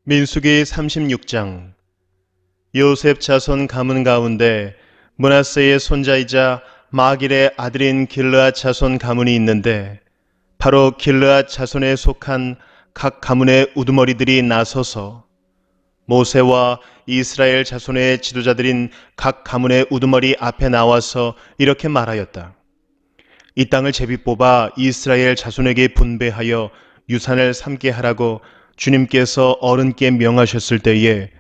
민수기 36장. 요셉 자손 가문 가운데 므낫세의 손자이자 마길의 아들인 길르앗 자손 가문이 있는데, 바로 길르앗 자손에 속한 각 가문의 우두머리들이 나서서 모세와 이스라엘 자손의 지도자들인 각 가문의 우두머리 앞에 나와서 이렇게 말하였다. 이 땅을 제비 뽑아 이스라엘 자손에게 분배하여 유산을 삼게 하라고 주님께서 어른께 명하셨을 때에,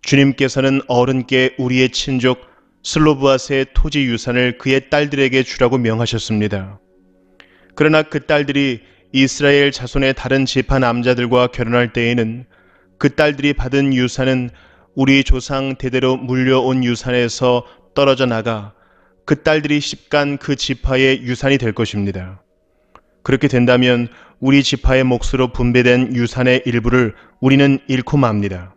주님께서는 어른께 우리의 친족 슬로브앗의 토지 유산을 그의 딸들에게 주라고 명하셨습니다. 그러나 그 딸들이 이스라엘 자손의 다른 지파 남자들과 결혼할 때에는 그 딸들이 받은 유산은 우리 조상 대대로 물려온 유산에서 떨어져 나가 그 딸들이 시집간 그 지파의 유산이 될 것입니다. 그렇게 된다면 우리 지파의 몫으로 분배된 유산의 일부를 우리는 잃고 맙니다.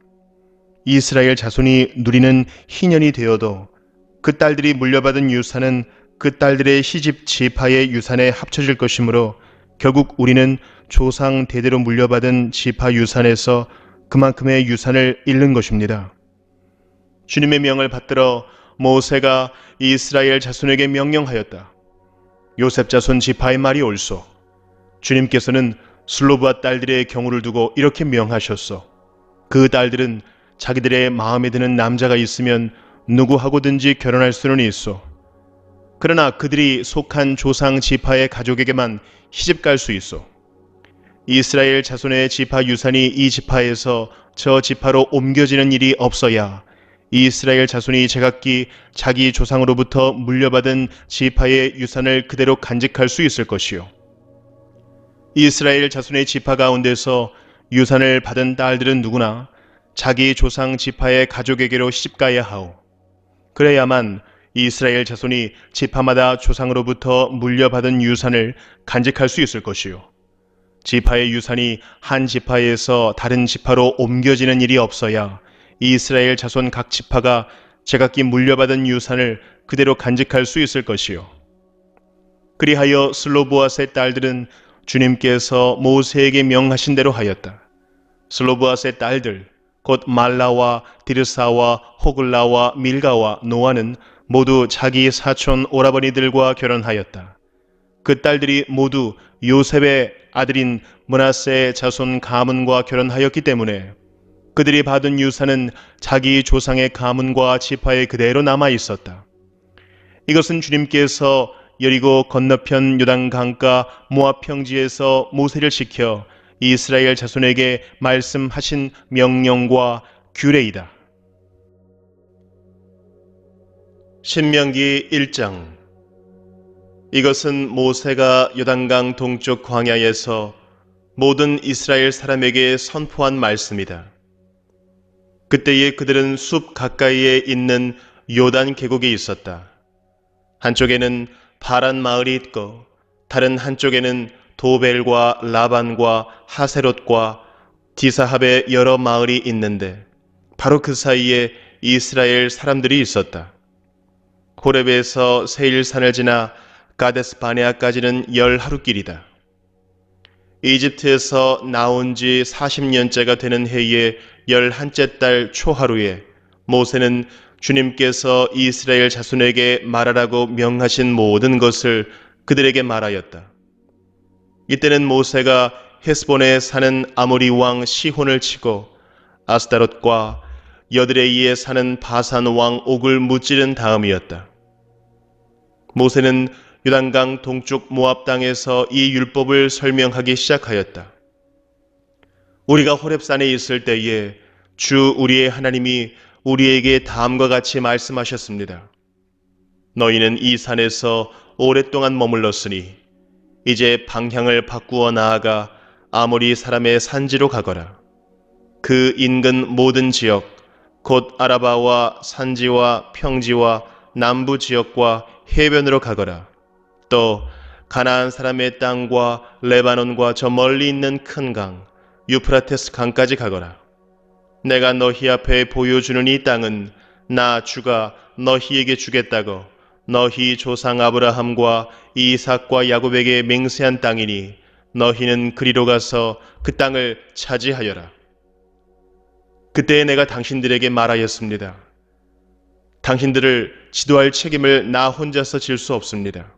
이스라엘 자손이 누리는 희년이 되어도 그 딸들이 물려받은 유산은 그 딸들의 시집 지파의 유산에 합쳐질 것이므로 결국 우리는 조상 대대로 물려받은 지파 유산에서 그만큼의 유산을 잃는 것입니다. 주님의 명을 받들어 모세가 이스라엘 자손에게 명령하였다. 요셉 자손 지파의 말이 옳소. 주님께서는 슬로브앗 딸들의 경우를 두고 이렇게 명하셨소. 그 딸들은 자기들의 마음에 드는 남자가 있으면 누구하고든지 결혼할 수는 있소. 그러나 그들이 속한 조상 지파의 가족에게만 시집갈 수 있소. 이스라엘 자손의 지파 유산이 이 지파에서 저 지파로 옮겨지는 일이 없어야 이스라엘 자손이 제각기 자기 조상으로부터 물려받은 지파의 유산을 그대로 간직할 수 있을 것이요. 이스라엘 자손의 지파 가운데서 유산을 받은 딸들은 누구나 자기 조상 지파의 가족에게로 시집가야 하오. 그래야만 이스라엘 자손이 지파마다 조상으로부터 물려받은 유산을 간직할 수 있을 것이요. 지파의 유산이 한 지파에서 다른 지파로 옮겨지는 일이 없어야 이스라엘 자손 각 지파가 제각기 물려받은 유산을 그대로 간직할 수 있을 것이요. 그리하여 슬로브앗의 딸들은 주님께서 모세에게 명하신 대로 하였다. 슬로브앗의 딸들 곧 말라와 디르사와 호글라와 밀가와 노아는 모두 자기 사촌 오라버니들과 결혼하였다. 그 딸들이 모두 요셉의 아들인 므낫세의 자손 가문과 결혼하였기 때문에 그들이 받은 유산은 자기 조상의 가문과 지파에 그대로 남아 있었다. 이것은 주님께서 여리고 건너편 요단 강가 모압 평지에서 모세를 시켜 이스라엘 자손에게 말씀하신 명령과 규례이다. 신명기 1장. 이것은 모세가 요단강 동쪽 광야에서 모든 이스라엘 사람에게 선포한 말씀이다. 그때에 그들은 숲 가까이에 있는 요단 계곡에 있었다. 한쪽에는 바란 마을이 있고 다른 한쪽에는 도벨과 라반과 하세롯과 디사합의 여러 마을이 있는데 바로 그 사이에 이스라엘 사람들이 있었다. 호렙에서 세일산을 지나 가데스 바네아까지는 10하루길이다. 이집트에서 나온 지 40년째가 되는 해의 11째 달 초하루에 모세는 주님께서 이스라엘 자손에게 말하라고 명하신 모든 것을 그들에게 말하였다. 이때는 모세가 헤스본에 사는 아모리 왕 시혼을 치고 아스다롯과 여드레이에 사는 바산 왕 옥을 무찌른 다음이었다. 모세는 요단강 동쪽 모압 땅에서 이 율법을 설명하기 시작하였다. 우리가 호렙산에 있을 때에 주 우리의 하나님이 우리에게 다음과 같이 말씀하셨습니다. 너희는 이 산에서 오랫동안 머물렀으니 이제 방향을 바꾸어 나아가 아모리 사람의 산지로 가거라. 그 인근 모든 지역 곧 아라바와 산지와 평지와 남부 지역과 해변으로 가거라. 또 가나안 사람의 땅과 레바논과 저 멀리 있는 큰 강 유프라테스 강까지 가거라. 내가 너희 앞에 보여주는 이 땅은 나 주가 너희에게 주겠다고 너희 조상 아브라함과 이삭과 야곱에게 맹세한 땅이니 너희는 그리로 가서 그 땅을 차지하여라. 그때 내가 당신들에게 말하였습니다. 당신들을 지도할 책임을 나 혼자서 질 수 없습니다.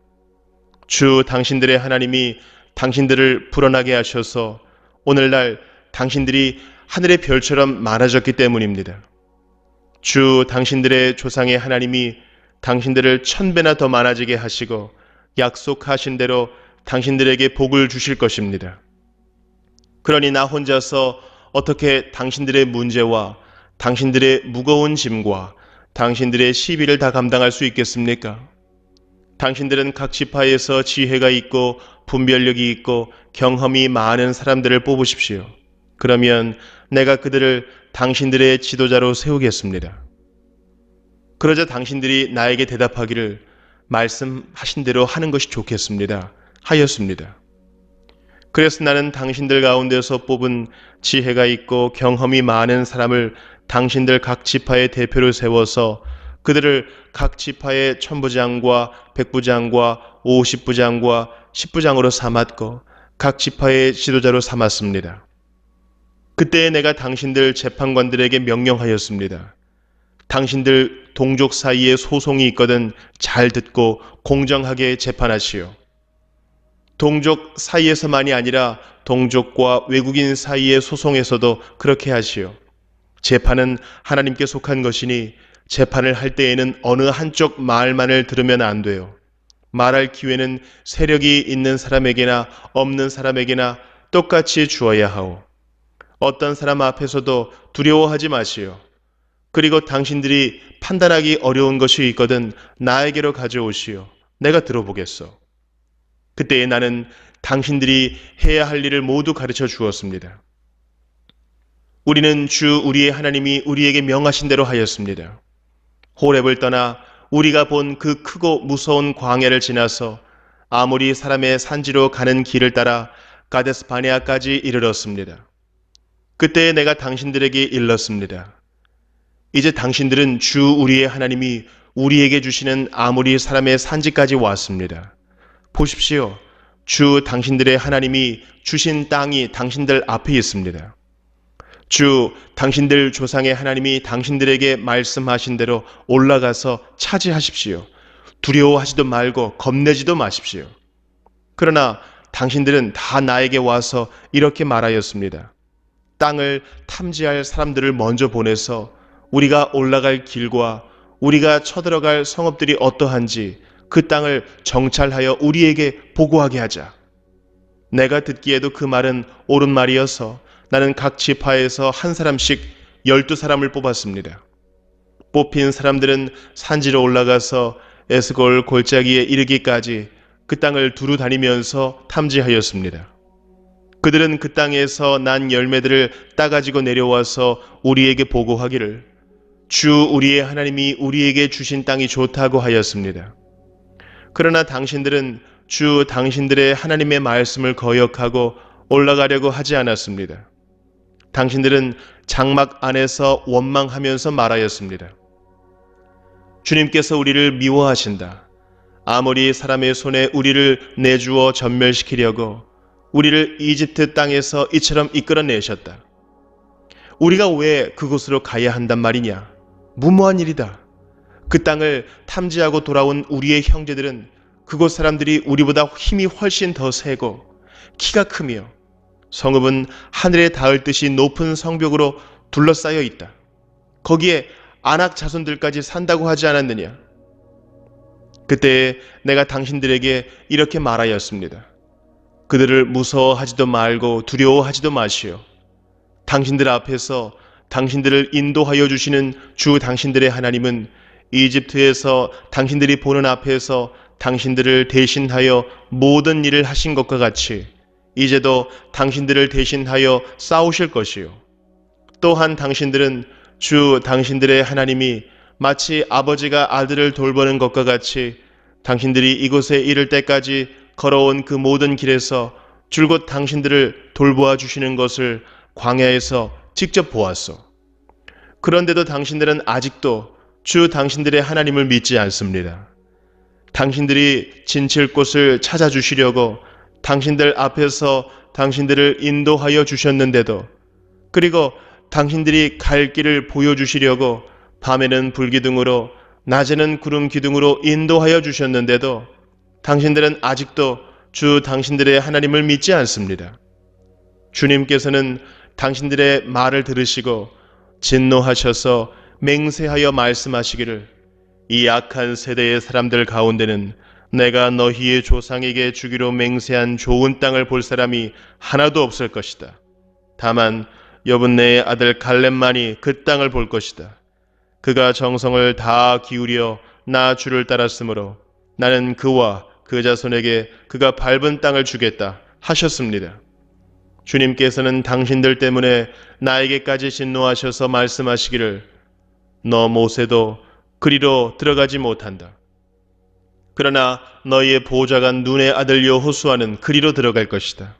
주 당신들의 하나님이 당신들을 불어나게 하셔서 오늘날 당신들이 하늘의 별처럼 많아졌기 때문입니다. 주 당신들의 조상의 하나님이 당신들을 1000배나 더 많아지게 하시고 약속하신 대로 당신들에게 복을 주실 것입니다. 그러니 나 혼자서 어떻게 당신들의 문제와 당신들의 무거운 짐과 당신들의 시비를 다 감당할 수 있겠습니까? 당신들은 각 지파에서 지혜가 있고 분별력이 있고 경험이 많은 사람들을 뽑으십시오. 그러면 내가 그들을 당신들의 지도자로 세우겠습니다. 그러자 당신들이 나에게 대답하기를 말씀하신 대로 하는 것이 좋겠습니다. 하였습니다. 그래서 나는 당신들 가운데서 뽑은 지혜가 있고 경험이 많은 사람을 당신들 각 지파의 대표로 세워서 그들을 각 지파의 천부장과 백부장과 50부장과 10부장으로 삼았고 각 지파의 지도자로 삼았습니다. 그때 내가 당신들 재판관들에게 명령하였습니다. 당신들 동족 사이에 소송이 있거든 잘 듣고 공정하게 재판하시오. 동족 사이에서만이 아니라 동족과 외국인 사이의 소송에서도 그렇게 하시오. 재판은 하나님께 속한 것이니 재판을 할 때에는 어느 한쪽 말만을 들으면 안 돼요. 말할 기회는 세력이 있는 사람에게나 없는 사람에게나 똑같이 주어야 하오. 어떤 사람 앞에서도 두려워하지 마시오. 그리고 당신들이 판단하기 어려운 것이 있거든 나에게로 가져오시오. 내가 들어보겠소. 그때에 나는 당신들이 해야 할 일을 모두 가르쳐 주었습니다. 우리는 주 우리의 하나님이 우리에게 명하신 대로 하였습니다. 호렙을 떠나 우리가 본 그 크고 무서운 광야를 지나서 아모리 사람의 산지로 가는 길을 따라 가데스 바네아까지 이르렀습니다. 그때 내가 당신들에게 일렀습니다. 이제 당신들은 주 우리의 하나님이 우리에게 주시는 아모리 사람의 산지까지 왔습니다. 보십시오. 주 당신들의 하나님이 주신 땅이 당신들 앞에 있습니다. 주 당신들 조상의 하나님이 당신들에게 말씀하신 대로 올라가서 차지하십시오. 두려워하지도 말고 겁내지도 마십시오. 그러나 당신들은 다 나에게 와서 이렇게 말하였습니다. 땅을 탐지할 사람들을 먼저 보내서 우리가 올라갈 길과 우리가 쳐들어갈 성읍들이 어떠한지 그 땅을 정찰하여 우리에게 보고하게 하자. 내가 듣기에도 그 말은 옳은 말이어서 나는 각 지파에서 한 사람씩 12사람을 뽑았습니다. 뽑힌 사람들은 산지로 올라가서 에스골 골짜기에 이르기까지 그 땅을 두루 다니면서 탐지하였습니다. 그들은 그 땅에서 난 열매들을 따가지고 내려와서 우리에게 보고하기를 주 우리의 하나님이 우리에게 주신 땅이 좋다고 하였습니다. 그러나 당신들은 주 당신들의 하나님의 말씀을 거역하고 올라가려고 하지 않았습니다. 당신들은 장막 안에서 원망하면서 말하였습니다. 주님께서 우리를 미워하신다. 아모리 사람의 손에 우리를 내주어 전멸시키려고 우리를 이집트 땅에서 이처럼 이끌어내셨다. 우리가 왜 그곳으로 가야 한단 말이냐? 무모한 일이다. 그 땅을 탐지하고 돌아온 우리의 형제들은 그곳 사람들이 우리보다 힘이 훨씬 더 세고 키가 크며 성읍은 하늘에 닿을 듯이 높은 성벽으로 둘러싸여 있다. 거기에 안악 자손들까지 산다고 하지 않았느냐? 그때 내가 당신들에게 이렇게 말하였습니다. 그들을 무서워하지도 말고 두려워하지도 마시오. 당신들 앞에서 당신들을 인도하여 주시는 주 당신들의 하나님은 이집트에서 당신들이 보는 앞에서 당신들을 대신하여 모든 일을 하신 것과 같이 이제도 당신들을 대신하여 싸우실 것이요. 또한 당신들은 주 당신들의 하나님이 마치 아버지가 아들을 돌보는 것과 같이 당신들이 이곳에 이를 때까지 걸어온 그 모든 길에서 줄곧 당신들을 돌보아 주시는 것을 광야에서 직접 보았소. 그런데도 당신들은 아직도 주 당신들의 하나님을 믿지 않습니다. 당신들이 진칠 곳을 찾아주시려고 당신들 앞에서 당신들을 인도하여 주셨는데도, 그리고 당신들이 갈 길을 보여주시려고 밤에는 불기둥으로 낮에는 구름 기둥으로 인도하여 주셨는데도 당신들은 아직도 주 당신들의 하나님을 믿지 않습니다. 주님께서는 당신들의 말을 들으시고 진노하셔서 맹세하여 말씀하시기를 이 악한 세대의 사람들 가운데는 내가 너희의 조상에게 주기로 맹세한 좋은 땅을 볼 사람이 하나도 없을 것이다. 다만 여분네의 아들 갈렙만이 그 땅을 볼 것이다. 그가 정성을 다 기울여 나 주를 따랐으므로 나는 그와 그 자손에게 그가 밟은 땅을 주겠다 하셨습니다. 주님께서는 당신들 때문에 나에게까지 진노하셔서 말씀하시기를 너 모세도 그리로 들어가지 못한다. 그러나 너희의 보좌가 눈의 아들 여호수아는 그리로 들어갈 것이다.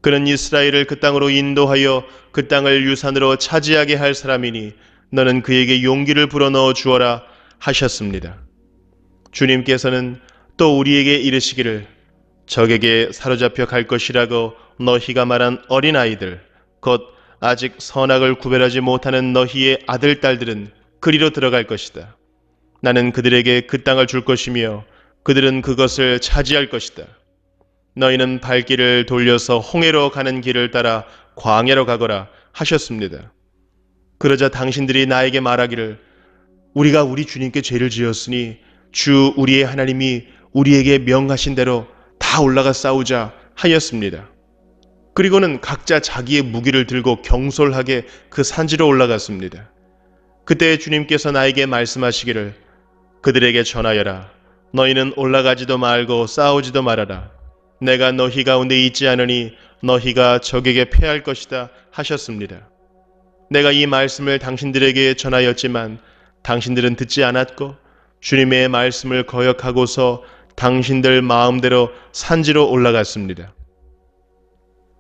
그는 이스라엘을 그 땅으로 인도하여 그 땅을 유산으로 차지하게 할 사람이니 너는 그에게 용기를 불어넣어 주어라 하셨습니다. 주님께서는 또 우리에게 이르시기를 적에게 사로잡혀 갈 것이라고 너희가 말한 어린아이들 곧 아직 선악을 구별하지 못하는 너희의 아들 딸들은 그리로 들어갈 것이다. 나는 그들에게 그 땅을 줄 것이며 그들은 그것을 차지할 것이다. 너희는 발길을 돌려서 홍해로 가는 길을 따라 광야로 가거라 하셨습니다. 그러자 당신들이 나에게 말하기를 우리가 우리 주님께 죄를 지었으니 주 우리의 하나님이 우리에게 명하신 대로 다 올라가 싸우자 하였습니다. 그리고는 각자 자기의 무기를 들고 경솔하게 그 산지로 올라갔습니다. 그때 주님께서 나에게 말씀하시기를 그들에게 전하여라. 너희는 올라가지도 말고 싸우지도 말아라. 내가 너희 가운데 있지 않으니 너희가 적에게 패할 것이다 하셨습니다. 내가 이 말씀을 당신들에게 전하였지만 당신들은 듣지 않았고 주님의 말씀을 거역하고서 당신들 마음대로 산지로 올라갔습니다.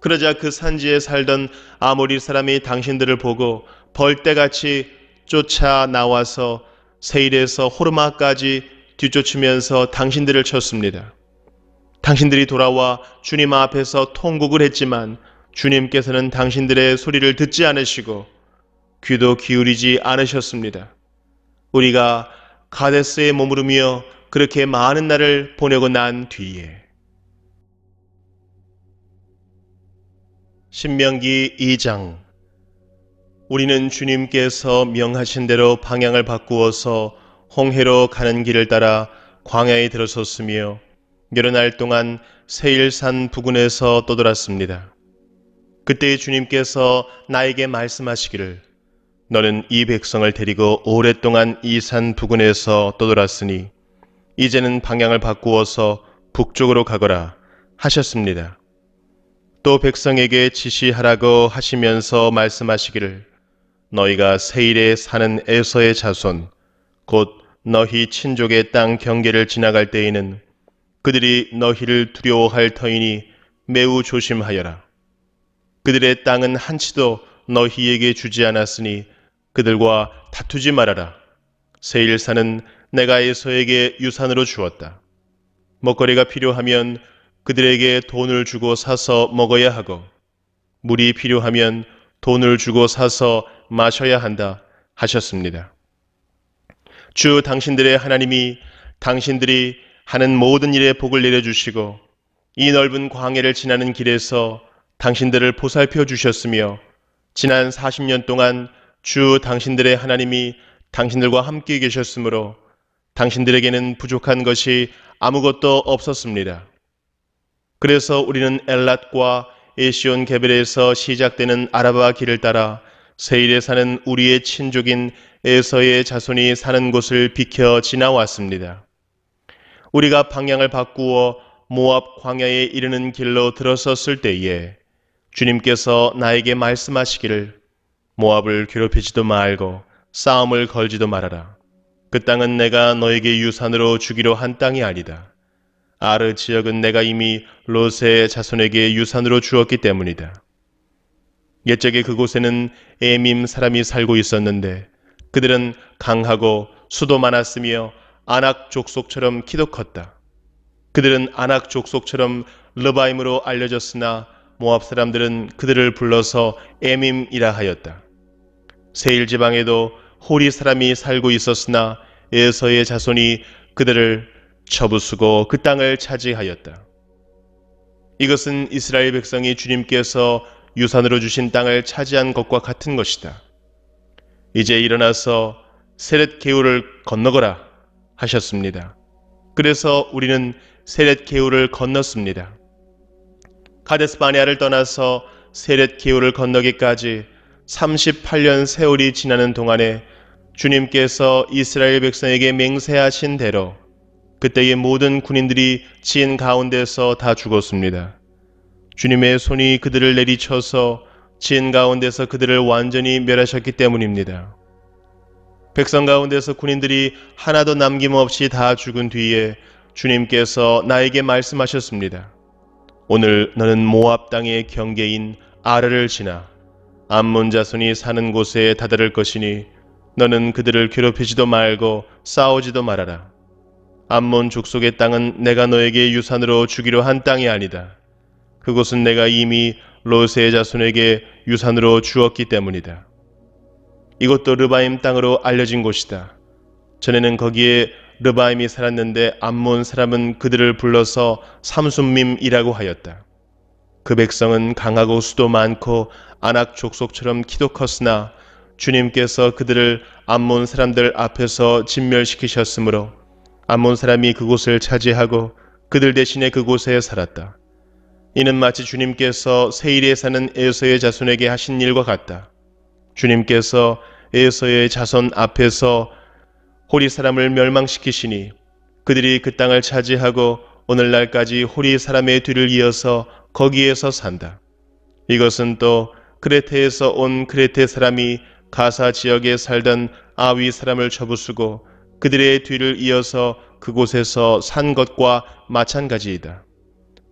그러자 그 산지에 살던 아모리 사람이 당신들을 보고 벌떼같이 쫓아 나와서 세일에서 호르마까지 뒤쫓으면서 당신들을 쳤습니다. 당신들이 돌아와 주님 앞에서 통곡을 했지만 주님께서는 당신들의 소리를 듣지 않으시고 귀도 기울이지 않으셨습니다. 우리가 가데스에 머무르며 그렇게 많은 날을 보내고 난 뒤에 신명기 2장 우리는 주님께서 명하신 대로 방향을 바꾸어서 홍해로 가는 길을 따라 광야에 들어섰으며 여러 날 동안 세일산 부근에서 떠돌았습니다. 그때 주님께서 나에게 말씀하시기를 너는 이 백성을 데리고 오랫동안 이 산 부근에서 떠돌았으니 이제는 방향을 바꾸어서 북쪽으로 가거라 하셨습니다. 또 백성에게 지시하라고 하시면서 말씀하시기를 너희가 세일에 사는 에서의 자손 곧 너희 친족의 땅 경계를 지나갈 때에는 그들이 너희를 두려워할 터이니 매우 조심하여라. 그들의 땅은 한치도 너희에게 주지 않았으니 그들과 다투지 말아라. 세일산은 내가 에서에게 유산으로 주었다. 먹거리가 필요하면 그들에게 돈을 주고 사서 먹어야 하고 물이 필요하면 돈을 주고 사서 마셔야 한다 하셨습니다. 주 당신들의 하나님이 당신들이 하는 모든 일에 복을 내려주시고 이 넓은 광야를 지나는 길에서 당신들을 보살펴 주셨으며 지난 40년 동안 주 당신들의 하나님이 당신들과 함께 계셨으므로 당신들에게는 부족한 것이 아무것도 없었습니다. 그래서 우리는 엘랏과 에시온 게벨에서 시작되는 아라바 길을 따라 세일에 사는 우리의 친족인 에서의 자손이 사는 곳을 비켜 지나왔습니다. 우리가 방향을 바꾸어 모압 광야에 이르는 길로 들어섰을 때에 주님께서 나에게 말씀하시기를 모압을 괴롭히지도 말고 싸움을 걸지도 말아라. 그 땅은 내가 너에게 유산으로 주기로 한 땅이 아니다. 아르 지역은 내가 이미 롯의 자손에게 유산으로 주었기 때문이다. 옛적에 그곳에는 에밈 사람이 살고 있었는데 그들은 강하고 수도 많았으며 아낙 족속처럼 키도 컸다. 그들은 아낙 족속처럼 르바임으로 알려졌으나 모압 사람들은 그들을 불러서 에밈이라 하였다. 세일 지방에도 호리 사람이 살고 있었으나 에서의 자손이 그들을 쳐부수고 그 땅을 차지하였다. 이것은 이스라엘 백성이 주님께서 유산으로 주신 땅을 차지한 것과 같은 것이다. 이제 일어나서 세렛 게울을 건너거라 하셨습니다. 그래서 우리는 세렛 게울을 건넜습니다. 가데스 바네아를 떠나서 세렛 게울을 건너기까지 38년 세월이 지나는 동안에 주님께서 이스라엘 백성에게 맹세하신 대로 그때의 모든 군인들이 진 가운데서 다 죽었습니다. 주님의 손이 그들을 내리쳐서 진 가운데서 그들을 완전히 멸하셨기 때문입니다. 백성 가운데서 군인들이 하나도 남김없이 다 죽은 뒤에 주님께서 나에게 말씀하셨습니다. 오늘 너는 모압 땅의 경계인 아르를 지나 암몬 자손이 사는 곳에 다다를 것이니 너는 그들을 괴롭히지도 말고 싸우지도 말아라. 암몬 족속의 땅은 내가 너에게 유산으로 주기로 한 땅이 아니다. 그곳은 내가 이미 롯의 자손에게 유산으로 주었기 때문이다. 이것도 르바임 땅으로 알려진 곳이다. 전에는 거기에 르바임이 살았는데 암몬 사람은 그들을 불러서 삼순밈이라고 하였다. 그 백성은 강하고 수도 많고 아낙 족속처럼 키도 컸으나 주님께서 그들을 암몬 사람들 앞에서 진멸시키셨으므로 암몬 사람이 그곳을 차지하고 그들 대신에 그곳에 살았다. 이는 마치 주님께서 세일에 사는 에서의 자손에게 하신 일과 같다. 주님께서 에서의 자손 앞에서 호리 사람을 멸망시키시니 그들이 그 땅을 차지하고 오늘날까지 호리 사람의 뒤를 이어서 거기에서 산다. 이것은 또 크레테에서 온 크레테 사람이 가사 지역에 살던 아위 사람을 쳐부수고 그들의 뒤를 이어서 그곳에서 산 것과 마찬가지이다.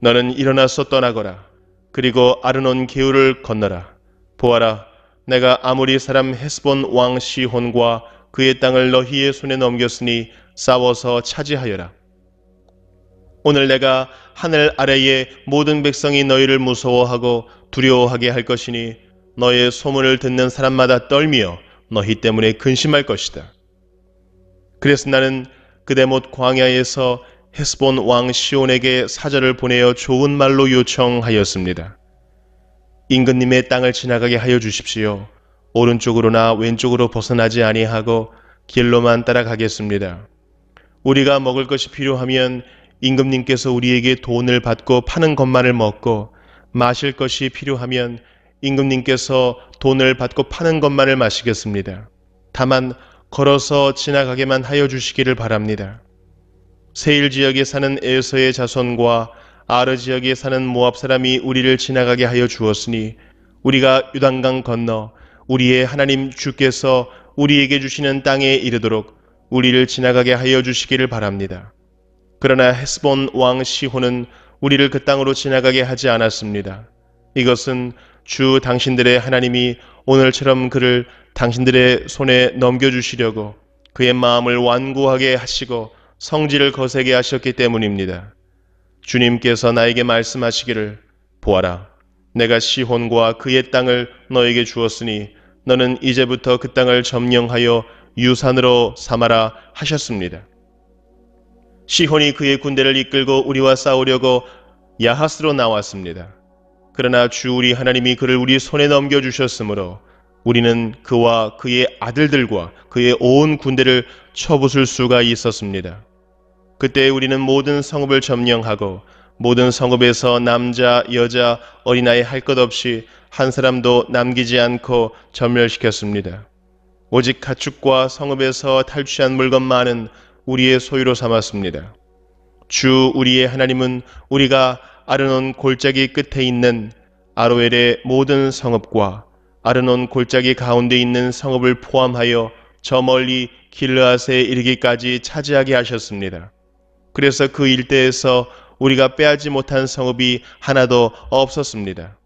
너는 일어나서 떠나거라. 그리고 아르논 게울을 건너라. 보아라, 내가 아모리 사람 헤스본 왕 시혼과 그의 땅을 너희의 손에 넘겼으니 싸워서 차지하여라. 오늘 내가 하늘 아래의 모든 백성이 너희를 무서워하고 두려워하게 할 것이니 너의 소문을 듣는 사람마다 떨며 너희 때문에 근심할 것이다. 그래서 나는 그대못 광야에서 헤스본 왕 시온에게 사절을 보내어 좋은 말로 요청하였습니다. 임금님의 땅을 지나가게 하여 주십시오. 오른쪽으로나 왼쪽으로 벗어나지 아니하고 길로만 따라가겠습니다. 우리가 먹을 것이 필요하면 임금님께서 우리에게 돈을 받고 파는 것만을 먹고 마실 것이 필요하면 임금님께서 돈을 받고 파는 것만을 마시겠습니다. 다만 걸어서 지나가게만 하여 주시기를 바랍니다. 세일 지역에 사는 에서의 자손과 아르 지역에 사는 모압 사람이 우리를 지나가게 하여 주었으니 우리가 요단강 건너 우리의 하나님 주께서 우리에게 주시는 땅에 이르도록 우리를 지나가게 하여 주시기를 바랍니다. 그러나 헤스본 왕 시혼은 우리를 그 땅으로 지나가게 하지 않았습니다. 이것은 주 당신들의 하나님이 오늘처럼 그를 당신들의 손에 넘겨주시려고 그의 마음을 완고하게 하시고 성질을 거세게 하셨기 때문입니다. 주님께서 나에게 말씀하시기를 보아라, 내가 시혼과 그의 땅을 너에게 주었으니 너는 이제부터 그 땅을 점령하여 유산으로 삼아라 하셨습니다. 시혼이 그의 군대를 이끌고 우리와 싸우려고 야하스로 나왔습니다. 그러나 주 우리 하나님이 그를 우리 손에 넘겨주셨으므로 우리는 그와 그의 아들들과 그의 온 군대를 쳐부술 수가 있었습니다. 그때 우리는 모든 성읍을 점령하고 모든 성읍에서 남자, 여자, 어린아이 할 것 없이 한 사람도 남기지 않고 전멸시켰습니다. 오직 가축과 성읍에서 탈취한 물건만은 우리의 소유로 삼았습니다. 주 우리의 하나님은 우리가 아르논 골짜기 끝에 있는 아로엘의 모든 성읍과 아르논 골짜기 가운데 있는 성읍을 포함하여 저 멀리 길르앗에 이르기까지 차지하게 하셨습니다. 그래서 그 일대에서 우리가 빼앗지 못한 성읍이 하나도 없었습니다.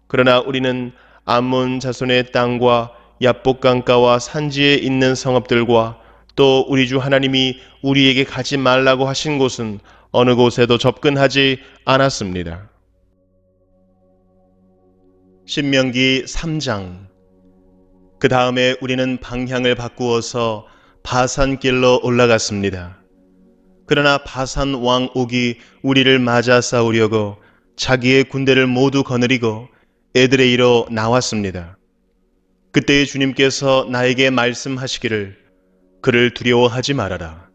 그러나 우리는 암몬 자손의 땅과 야복 강가와 산지에 있는 성읍들과 또 우리 주 하나님이 우리에게 가지 말라고 하신 곳은 어느 곳에도 접근하지 않았습니다. 신명기 3장. 그 다음에 우리는 방향을 바꾸어서 바산길로 올라갔습니다. 그러나 바산 왕 옥이 우리를 맞아 싸우려고 자기의 군대를 모두 거느리고 에드레이로 나왔습니다. 그때 주님께서 나에게 말씀하시기를 그를 두려워하지 말아라.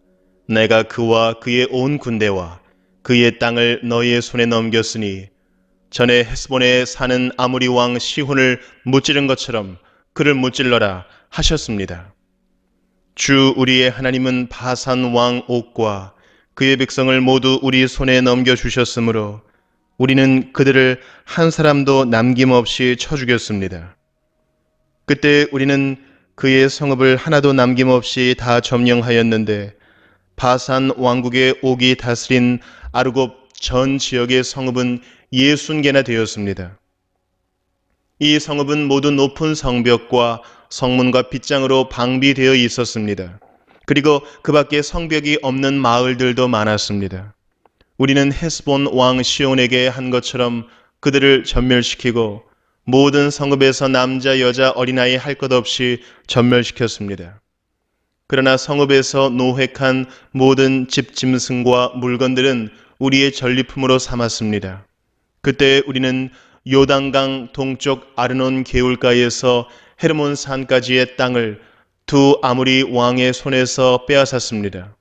내가 그와 그의 온 군대와 그의 땅을 너희의 손에 넘겼으니 전에 헤스본에 사는 아모리 왕 시혼을 무찌른 것처럼 그를 무찔러라 하셨습니다. 주 우리의 하나님은 바산 왕 옥과 그의 백성을 모두 우리 손에 넘겨주셨으므로 우리는 그들을 한 사람도 남김없이 쳐 죽였습니다. 그때 우리는 그의 성읍을 하나도 남김없이 다 점령하였는데 바산 왕국의 옥이 다스린 아르곱 전 지역의 성읍은 60개나 되었습니다. 이 성읍은 모두 높은 성벽과 성문과 빗장으로 방비되어 있었습니다. 그리고 그 밖에 성벽이 없는 마을들도 많았습니다. 우리는 헤스본 왕 시온에게 한 것처럼 그들을 전멸시키고 모든 성읍에서 남자, 여자, 어린아이 할 것 없이 전멸시켰습니다. 그러나 성읍에서 노획한 모든 집 짐승과 물건들은 우리의 전리품으로 삼았습니다. 그때 우리는 요단강 동쪽 아르논 개울가에서 헤르몬 산까지의 땅을 두 아모리 왕의 손에서 빼앗았습니다.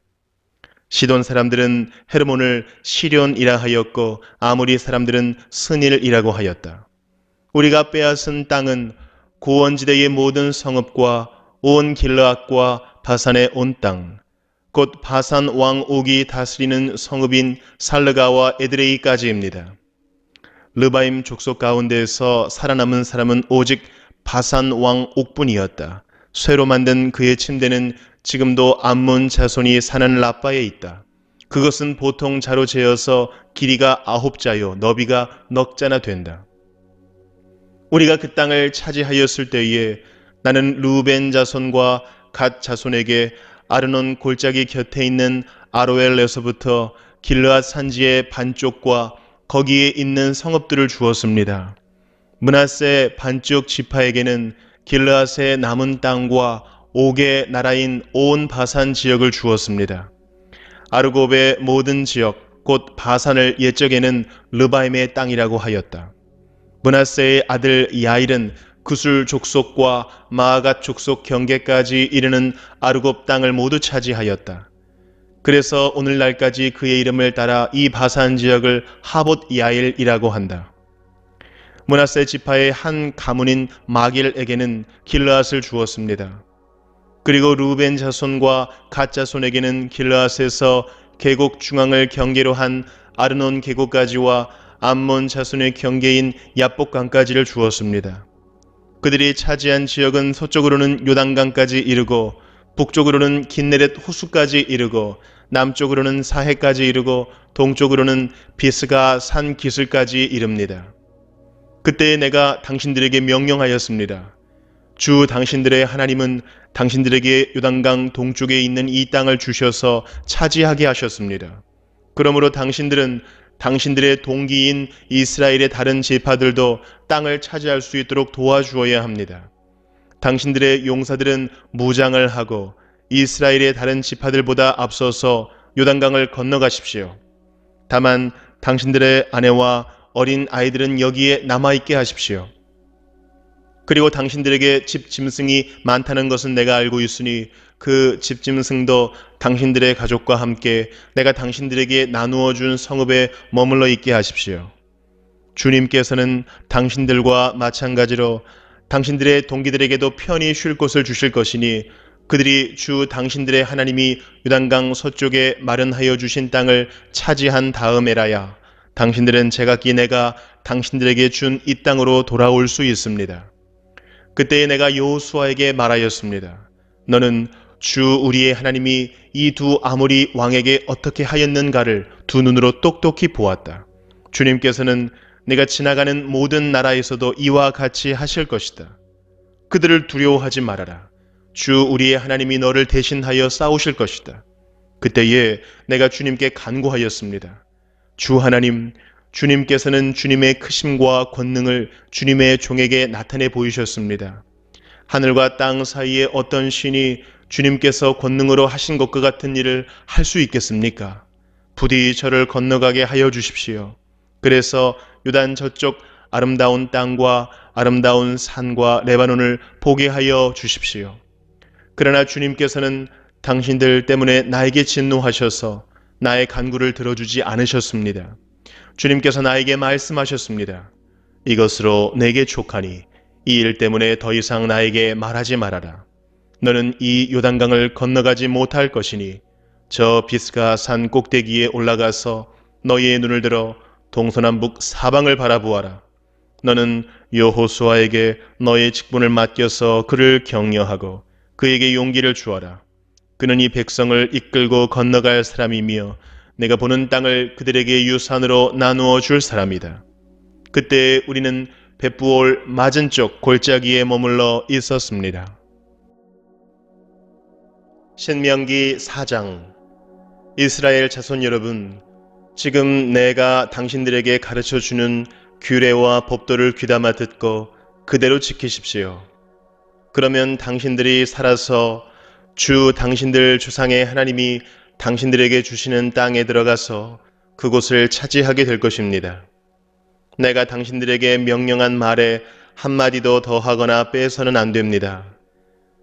시돈 사람들은 헤르몬을 시련이라 하였고 아모리 사람들은 스닐이라고 하였다. 우리가 빼앗은 땅은 고원지대의 모든 성읍과 온 길르앗과 바산의 온 땅, 곧 바산 왕 옥이 다스리는 성읍인 살르가와 에드레이까지입니다. 르바임 족속 가운데에서 살아남은 사람은 오직 바산 왕 옥뿐이었다. 쇠로 만든 그의 침대는 지금도 암몬 자손이 사는 라빠에 있다. 그것은 보통 자로 재어서 길이가 9자요 너비가 넉 자나 된다. 우리가 그 땅을 차지하였을 때에 나는 루벤 자손과 갓 자손에게 아르논 골짜기 곁에 있는 아로엘에서부터 길르앗 산지의 반쪽과 거기에 있는 성읍들을 주었습니다. 므낫세 반쪽 지파에게는 길르앗의 남은 땅과 옥의 나라인 온 바산 지역을 주었습니다. 아르곱의 모든 지역 곧 바산을 옛적에는 르바임의 땅이라고 하였다. 므낫세의 아들 야일은 구술 족속과 마아갓 족속 경계까지 이르는 아르곱 땅을 모두 차지하였다. 그래서 오늘날까지 그의 이름을 따라 이 바산 지역을 하봇 야일이라고 한다. 므낫세 지파의 한 가문인 마길에게는 길르앗을 주었습니다. 그리고 루벤 자손과 갓 자손에게는 길르앗에서 계곡 중앙을 경계로 한 아르논 계곡까지와 암몬 자손의 경계인 야복강까지를 주었습니다. 그들이 차지한 지역은 서쪽으로는 요단강까지 이르고 북쪽으로는 긴네렛 호수까지 이르고 남쪽으로는 사해까지 이르고 동쪽으로는 비스가 산 기슭까지 이릅니다. 그때 내가 당신들에게 명령하였습니다. 주 당신들의 하나님은 당신들에게 요단강 동쪽에 있는 이 땅을 주셔서 차지하게 하셨습니다. 그러므로 당신들은 당신들의 동기인 이스라엘의 다른 지파들도 땅을 차지할 수 있도록 도와주어야 합니다. 당신들의 용사들은 무장을 하고 이스라엘의 다른 지파들보다 앞서서 요단강을 건너가십시오. 다만 당신들의 아내와 어린 아이들은 여기에 남아있게 하십시오. 그리고 당신들에게 집 짐승이 많다는 것은 내가 알고 있으니 그 집 짐승도 당신들의 가족과 함께 내가 당신들에게 나누어 준 성읍에 머물러 있게 하십시오. 주님께서는 당신들과 마찬가지로 당신들의 동기들에게도 편히 쉴 곳을 주실 것이니 그들이 주 당신들의 하나님이 요단강 서쪽에 마련하여 주신 땅을 차지한 다음에라야 당신들은 제각기 내가 당신들에게 준 이 땅으로 돌아올 수 있습니다. 그때에 내가 여호수아에게 말하였습니다. 너는 주 우리의 하나님이 이 두 아모리 왕에게 어떻게 하였는가를 두 눈으로 똑똑히 보았다. 주님께서는 네가 지나가는 모든 나라에서도 이와 같이 하실 것이다. 그들을 두려워하지 말아라. 주 우리의 하나님이 너를 대신하여 싸우실 것이다. 그때에 내가 주님께 간구하였습니다. 주 하나님, 주님께서는 주님의 크심과 권능을 주님의 종에게 나타내 보이셨습니다. 하늘과 땅 사이에 어떤 신이 주님께서 권능으로 하신 것과 같은 일을 할 수 있겠습니까? 부디 저를 건너가게 하여 주십시오. 그래서 요단 저쪽 아름다운 땅과 아름다운 산과 레바논을 보게 하여 주십시오. 그러나 주님께서는 당신들 때문에 나에게 진노하셔서 나의 간구를 들어주지 않으셨습니다. 주님께서 나에게 말씀하셨습니다. 이것으로 내게 족하니 이 일 때문에 더 이상 나에게 말하지 말아라. 너는 이 요단강을 건너가지 못할 것이니 저 비스가 산 꼭대기에 올라가서 너희의 눈을 들어 동서남북 사방을 바라보아라. 너는 여호수아에게 너의 직분을 맡겨서 그를 격려하고 그에게 용기를 주어라. 그는 이 백성을 이끌고 건너갈 사람이며 내가 보는 땅을 그들에게 유산으로 나누어 줄 사람이다. 그때 우리는 벳부올 맞은쪽 골짜기에 머물러 있었습니다. 신명기 4장. 이스라엘 자손 여러분, 지금 내가 당신들에게 가르쳐 주는 규례와 법도를 귀담아 듣고 그대로 지키십시오. 그러면 당신들이 살아서 주 당신들 조상의 하나님이 당신들에게 주시는 땅에 들어가서 그곳을 차지하게 될 것입니다. 내가 당신들에게 명령한 말에 한마디도 더하거나 빼서는 안 됩니다.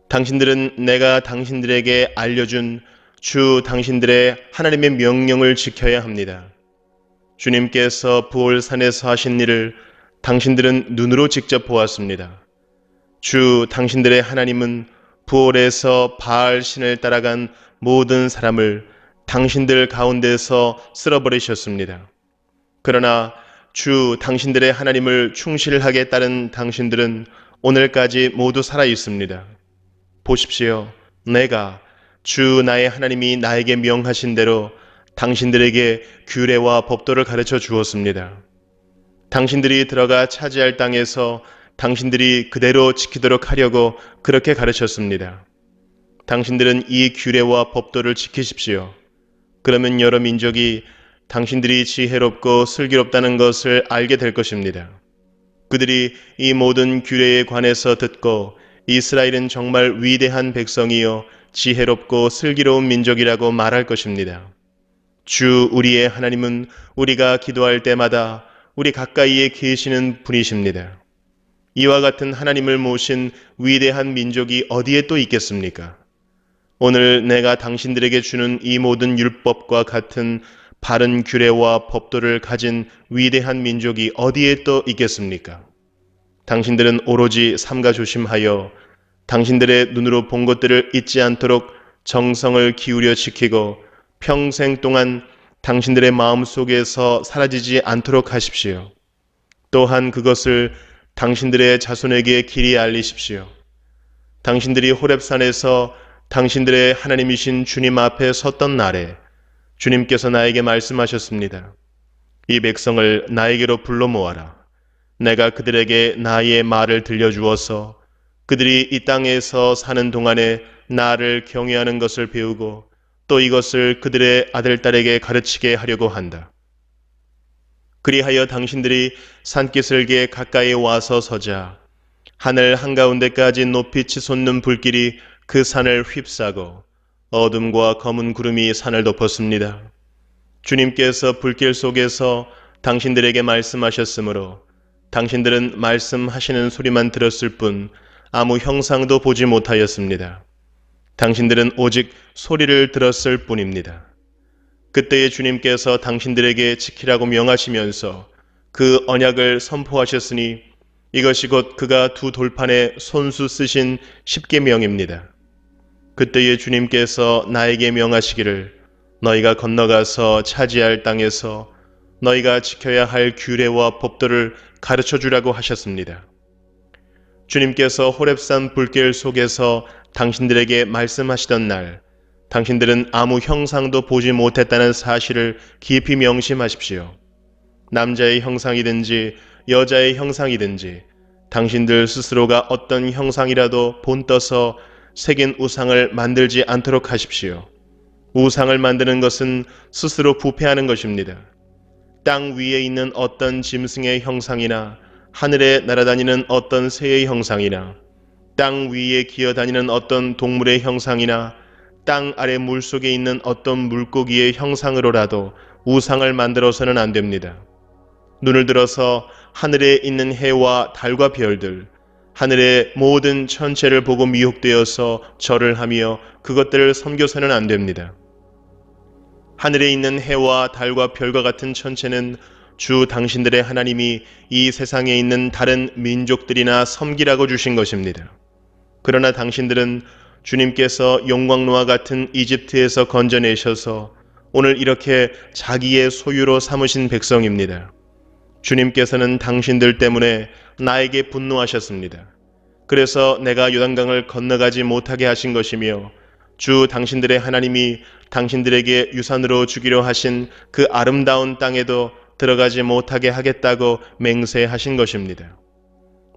당신들은 내가 당신들에게 알려준 주 당신들의 하나님의 명령을 지켜야 합니다. 주님께서 부올산에서 하신 일을 당신들은 눈으로 직접 보았습니다. 주 당신들의 하나님은 부올에서 바알 신을 따라간 모든 사람을 당신들 가운데서 쓸어버리셨습니다. 그러나 주 당신들의 하나님을 충실하게 따른 당신들은 오늘까지 모두 살아 있습니다. 보십시오. 내가 주 나의 하나님이 나에게 명하신 대로 당신들에게 규례와 법도를 가르쳐 주었습니다. 당신들이 들어가 차지할 땅에서 당신들이 그대로 지키도록 하려고 그렇게 가르쳤습니다. 당신들은 이 규례와 법도를 지키십시오. 그러면 여러 민족이 당신들이 지혜롭고 슬기롭다는 것을 알게 될 것입니다. 그들이 이 모든 규례에 관해서 듣고 이스라엘은 정말 위대한 백성이요 지혜롭고 슬기로운 민족이라고 말할 것입니다. 주 우리의 하나님은 우리가 기도할 때마다 우리 가까이에 계시는 분이십니다. 이와 같은 하나님을 모신 위대한 민족이 어디에 또 있겠습니까? 오늘 내가 당신들에게 주는 이 모든 율법과 같은 바른 규례와 법도를 가진 위대한 민족이 어디에 또 있겠습니까? 당신들은 오로지 삼가 조심하여 당신들의 눈으로 본 것들을 잊지 않도록 정성을 기울여 지키고 평생 동안 당신들의 마음 속에서 사라지지 않도록 하십시오. 또한 그것을 당신들의 자손에게 길이 알리십시오. 당신들이 호렙산에서 당신들의 하나님이신 주님 앞에 섰던 날에 주님께서 나에게 말씀하셨습니다. 이 백성을 나에게로 불러 모아라. 내가 그들에게 나의 말을 들려주어서 그들이 이 땅에서 사는 동안에 나를 경외하는 것을 배우고 또 이것을 그들의 아들딸에게 가르치게 하려고 한다. 그리하여 당신들이 산기슭에 가까이 와서 서자 하늘 한가운데까지 높이 치솟는 불길이 그 산을 휩싸고 어둠과 검은 구름이 산을 덮었습니다. 주님께서 불길 속에서 당신들에게 말씀하셨으므로 당신들은 말씀하시는 소리만 들었을 뿐 아무 형상도 보지 못하였습니다. 당신들은 오직 소리를 들었을 뿐입니다. 그때에 주님께서 당신들에게 지키라고 명하시면서 그 언약을 선포하셨으니 이것이 곧 그가 두 돌판에 손수 쓰신 십계명입니다. 그때에 주님께서 나에게 명하시기를 너희가 건너가서 차지할 땅에서 너희가 지켜야 할 규례와 법도를 가르쳐주라고 하셨습니다. 주님께서 호렙산 불길 속에서 당신들에게 말씀하시던 날 당신들은 아무 형상도 보지 못했다는 사실을 깊이 명심하십시오. 남자의 형상이든지 여자의 형상이든지 당신들 스스로가 어떤 형상이라도 본떠서 새긴 우상을 만들지 않도록 하십시오. 우상을 만드는 것은 스스로 부패하는 것입니다. 땅 위에 있는 어떤 짐승의 형상이나 하늘에 날아다니는 어떤 새의 형상이나 땅 위에 기어다니는 어떤 동물의 형상이나 땅 아래 물속에 있는 어떤 물고기의 형상으로라도 우상을 만들어서는 안 됩니다. 눈을 들어서 하늘에 있는 해와 달과 별들, 하늘의 모든 천체를 보고 미혹되어서 절을 하며 그것들을 섬겨서는 안 됩니다. 하늘에 있는 해와 달과 별과 같은 천체는 주 당신들의 하나님이 이 세상에 있는 다른 민족들이나 섬기라고 주신 것입니다. 그러나 당신들은 주님께서 영광로와 같은 이집트에서 건져내셔서 오늘 이렇게 자기의 소유로 삼으신 백성입니다. 주님께서는 당신들 때문에 나에게 분노하셨습니다. 그래서 내가 요단강을 건너가지 못하게 하신 것이며 주 당신들의 하나님이 당신들에게 유산으로 주기로 하신 그 아름다운 땅에도 들어가지 못하게 하겠다고 맹세하신 것입니다.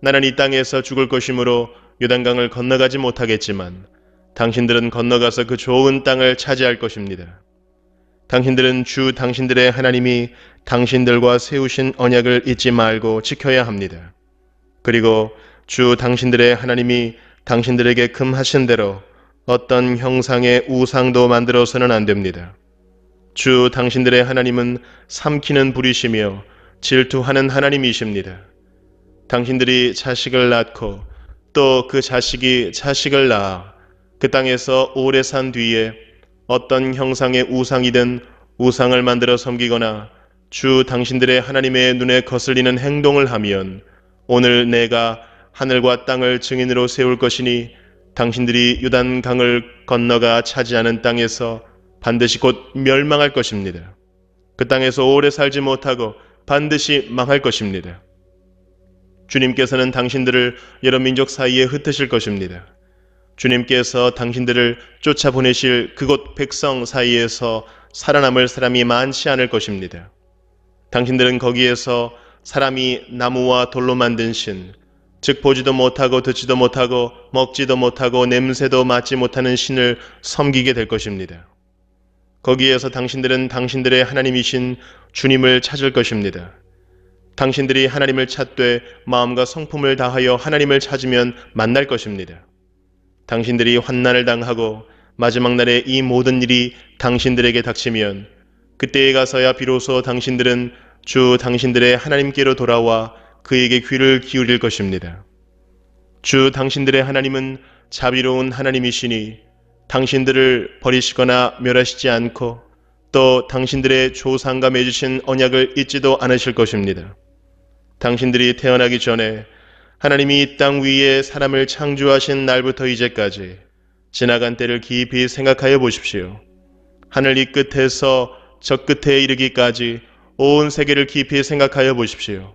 나는 이 땅에서 죽을 것이므로 요단강을 건너가지 못하겠지만 당신들은 건너가서 그 좋은 땅을 차지할 것입니다. 당신들은 주 당신들의 하나님이 당신들과 세우신 언약을 잊지 말고 지켜야 합니다. 그리고 주 당신들의 하나님이 당신들에게 금하신 대로 어떤 형상의 우상도 만들어서는 안 됩니다. 주 당신들의 하나님은 삼키는 불이시며 질투하는 하나님이십니다. 당신들이 자식을 낳고 또 그 자식이 자식을 낳아 그 땅에서 오래 산 뒤에 어떤 형상의 우상이든 우상을 만들어 섬기거나 주 당신들의 하나님의 눈에 거슬리는 행동을 하면 오늘 내가 하늘과 땅을 증인으로 세울 것이니 당신들이 요단강을 건너가 차지하는 땅에서 반드시 곧 멸망할 것입니다. 그 땅에서 오래 살지 못하고 반드시 망할 것입니다. 주님께서는 당신들을 여러 민족 사이에 흩으실 것입니다. 주님께서 당신들을 쫓아보내실 그곳 백성 사이에서 살아남을 사람이 많지 않을 것입니다. 당신들은 거기에서 사람이 나무와 돌로 만든 신, 즉 보지도 못하고 듣지도 못하고 먹지도 못하고 냄새도 맡지 못하는 신을 섬기게 될 것입니다. 거기에서 당신들은 당신들의 하나님이신 주님을 찾을 것입니다. 당신들이 하나님을 찾되 마음과 성품을 다하여 하나님을 찾으면 만날 것입니다. 당신들이 환난을 당하고 마지막 날에 이 모든 일이 당신들에게 닥치면 그때에 가서야 비로소 당신들은 주 당신들의 하나님께로 돌아와 그에게 귀를 기울일 것입니다. 주 당신들의 하나님은 자비로운 하나님이시니 당신들을 버리시거나 멸하시지 않고 또 당신들의 조상과 맺으신 언약을 잊지도 않으실 것입니다. 당신들이 태어나기 전에 하나님이 이 땅 위에 사람을 창조하신 날부터 이제까지 지나간 때를 깊이 생각하여 보십시오. 하늘 이 끝에서 저 끝에 이르기까지 온 세계를 깊이 생각하여 보십시오.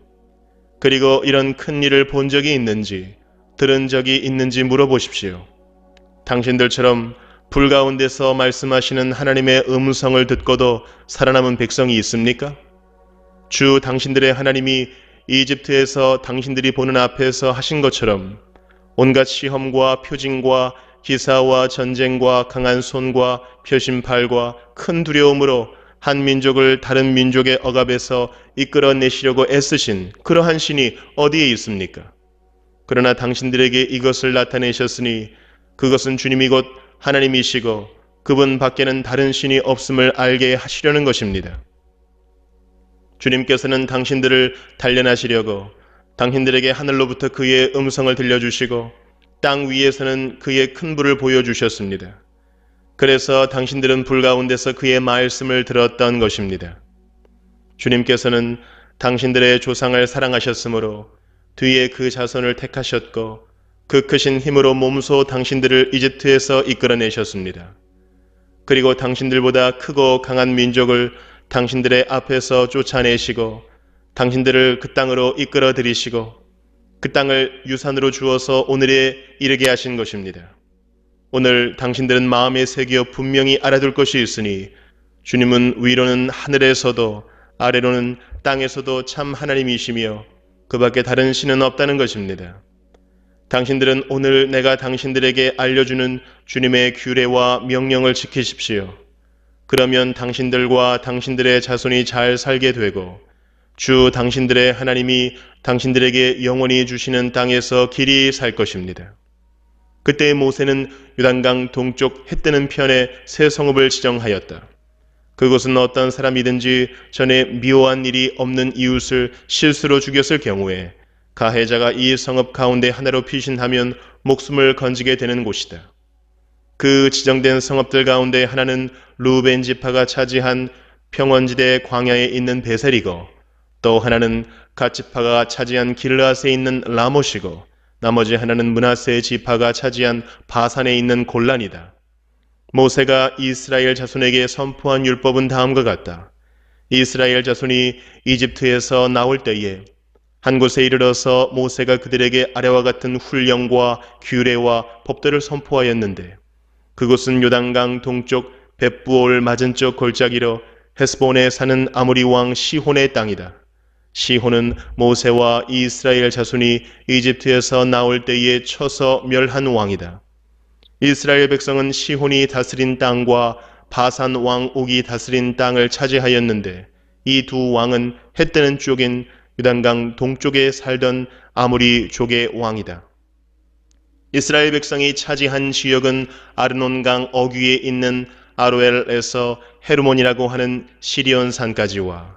그리고 이런 큰 일을 본 적이 있는지 들은 적이 있는지 물어보십시오. 당신들처럼 불 가운데서 말씀하시는 하나님의 음성을 듣고도 살아남은 백성이 있습니까? 주 당신들의 하나님이 이집트에서 당신들이 보는 앞에서 하신 것처럼 온갖 시험과 표징과 기사와 전쟁과 강한 손과 표심팔과 큰 두려움으로 한 민족을 다른 민족의 억압에서 이끌어내시려고 애쓰신 그러한 신이 어디에 있습니까? 그러나 당신들에게 이것을 나타내셨으니 그것은 주님이 곧 하나님이시고 그분 밖에는 다른 신이 없음을 알게 하시려는 것입니다. 주님께서는 당신들을 단련하시려고 당신들에게 하늘로부터 그의 음성을 들려주시고 땅 위에서는 그의 큰 불을 보여주셨습니다. 그래서 당신들은 불 가운데서 그의 말씀을 들었던 것입니다. 주님께서는 당신들의 조상을 사랑하셨으므로 뒤에 그 자손을 택하셨고 그 크신 힘으로 몸소 당신들을 이집트에서 이끌어내셨습니다. 그리고 당신들보다 크고 강한 민족을 당신들의 앞에서 쫓아내시고 당신들을 그 땅으로 이끌어 들이시고 그 땅을 유산으로 주어서 오늘에 이르게 하신 것입니다. 오늘 당신들은 마음에 새겨 분명히 알아둘 것이 있으니 주님은 위로는 하늘에서도 아래로는 땅에서도 참 하나님이시며 그 밖에 다른 신은 없다는 것입니다. 당신들은 오늘 내가 당신들에게 알려주는 주님의 규례와 명령을 지키십시오. 그러면 당신들과 당신들의 자손이 잘 살게 되고 주 당신들의 하나님이 당신들에게 영원히 주시는 땅에서 길이 살 것입니다. 그때 모세는 요단강 동쪽 해 뜨는 편에 새 성읍을 지정하였다. 그곳은 어떤 사람이든지 전에 미워한 일이 없는 이웃을 실수로 죽였을 경우에 가해자가 이 성읍 가운데 하나로 피신하면 목숨을 건지게 되는 곳이다. 그 지정된 성읍들 가운데 하나는 루벤 지파가 차지한 평원지대 광야에 있는 베셀이고, 또 하나는 갓 지파가 차지한 길르앗에 있는 라못이고, 나머지 하나는 므낫세 지파가 차지한 바산에 있는 골란이다. 모세가 이스라엘 자손에게 선포한 율법은 다음과 같다. 이스라엘 자손이 이집트에서 나올 때에 한 곳에 이르러서 모세가 그들에게 아래와 같은 훈령과 규례와 법도를 선포하였는데, 그곳은 요단강 동쪽 벳부올 맞은쪽 골짜기로 헤스본에 사는 아모리 왕 시혼의 땅이다. 시혼은 모세와 이스라엘 자손이 이집트에서 나올 때에 쳐서 멸한 왕이다. 이스라엘 백성은 시혼이 다스린 땅과 바산 왕 옥이 다스린 땅을 차지하였는데, 이 두 왕은 해 뜨는 쪽인 요단강 동쪽에 살던 아모리 족의 왕이다. 이스라엘 백성이 차지한 지역은 아르논강 어귀에 있는 아로엘에서 헤르몬이라고 하는 시리온 산까지와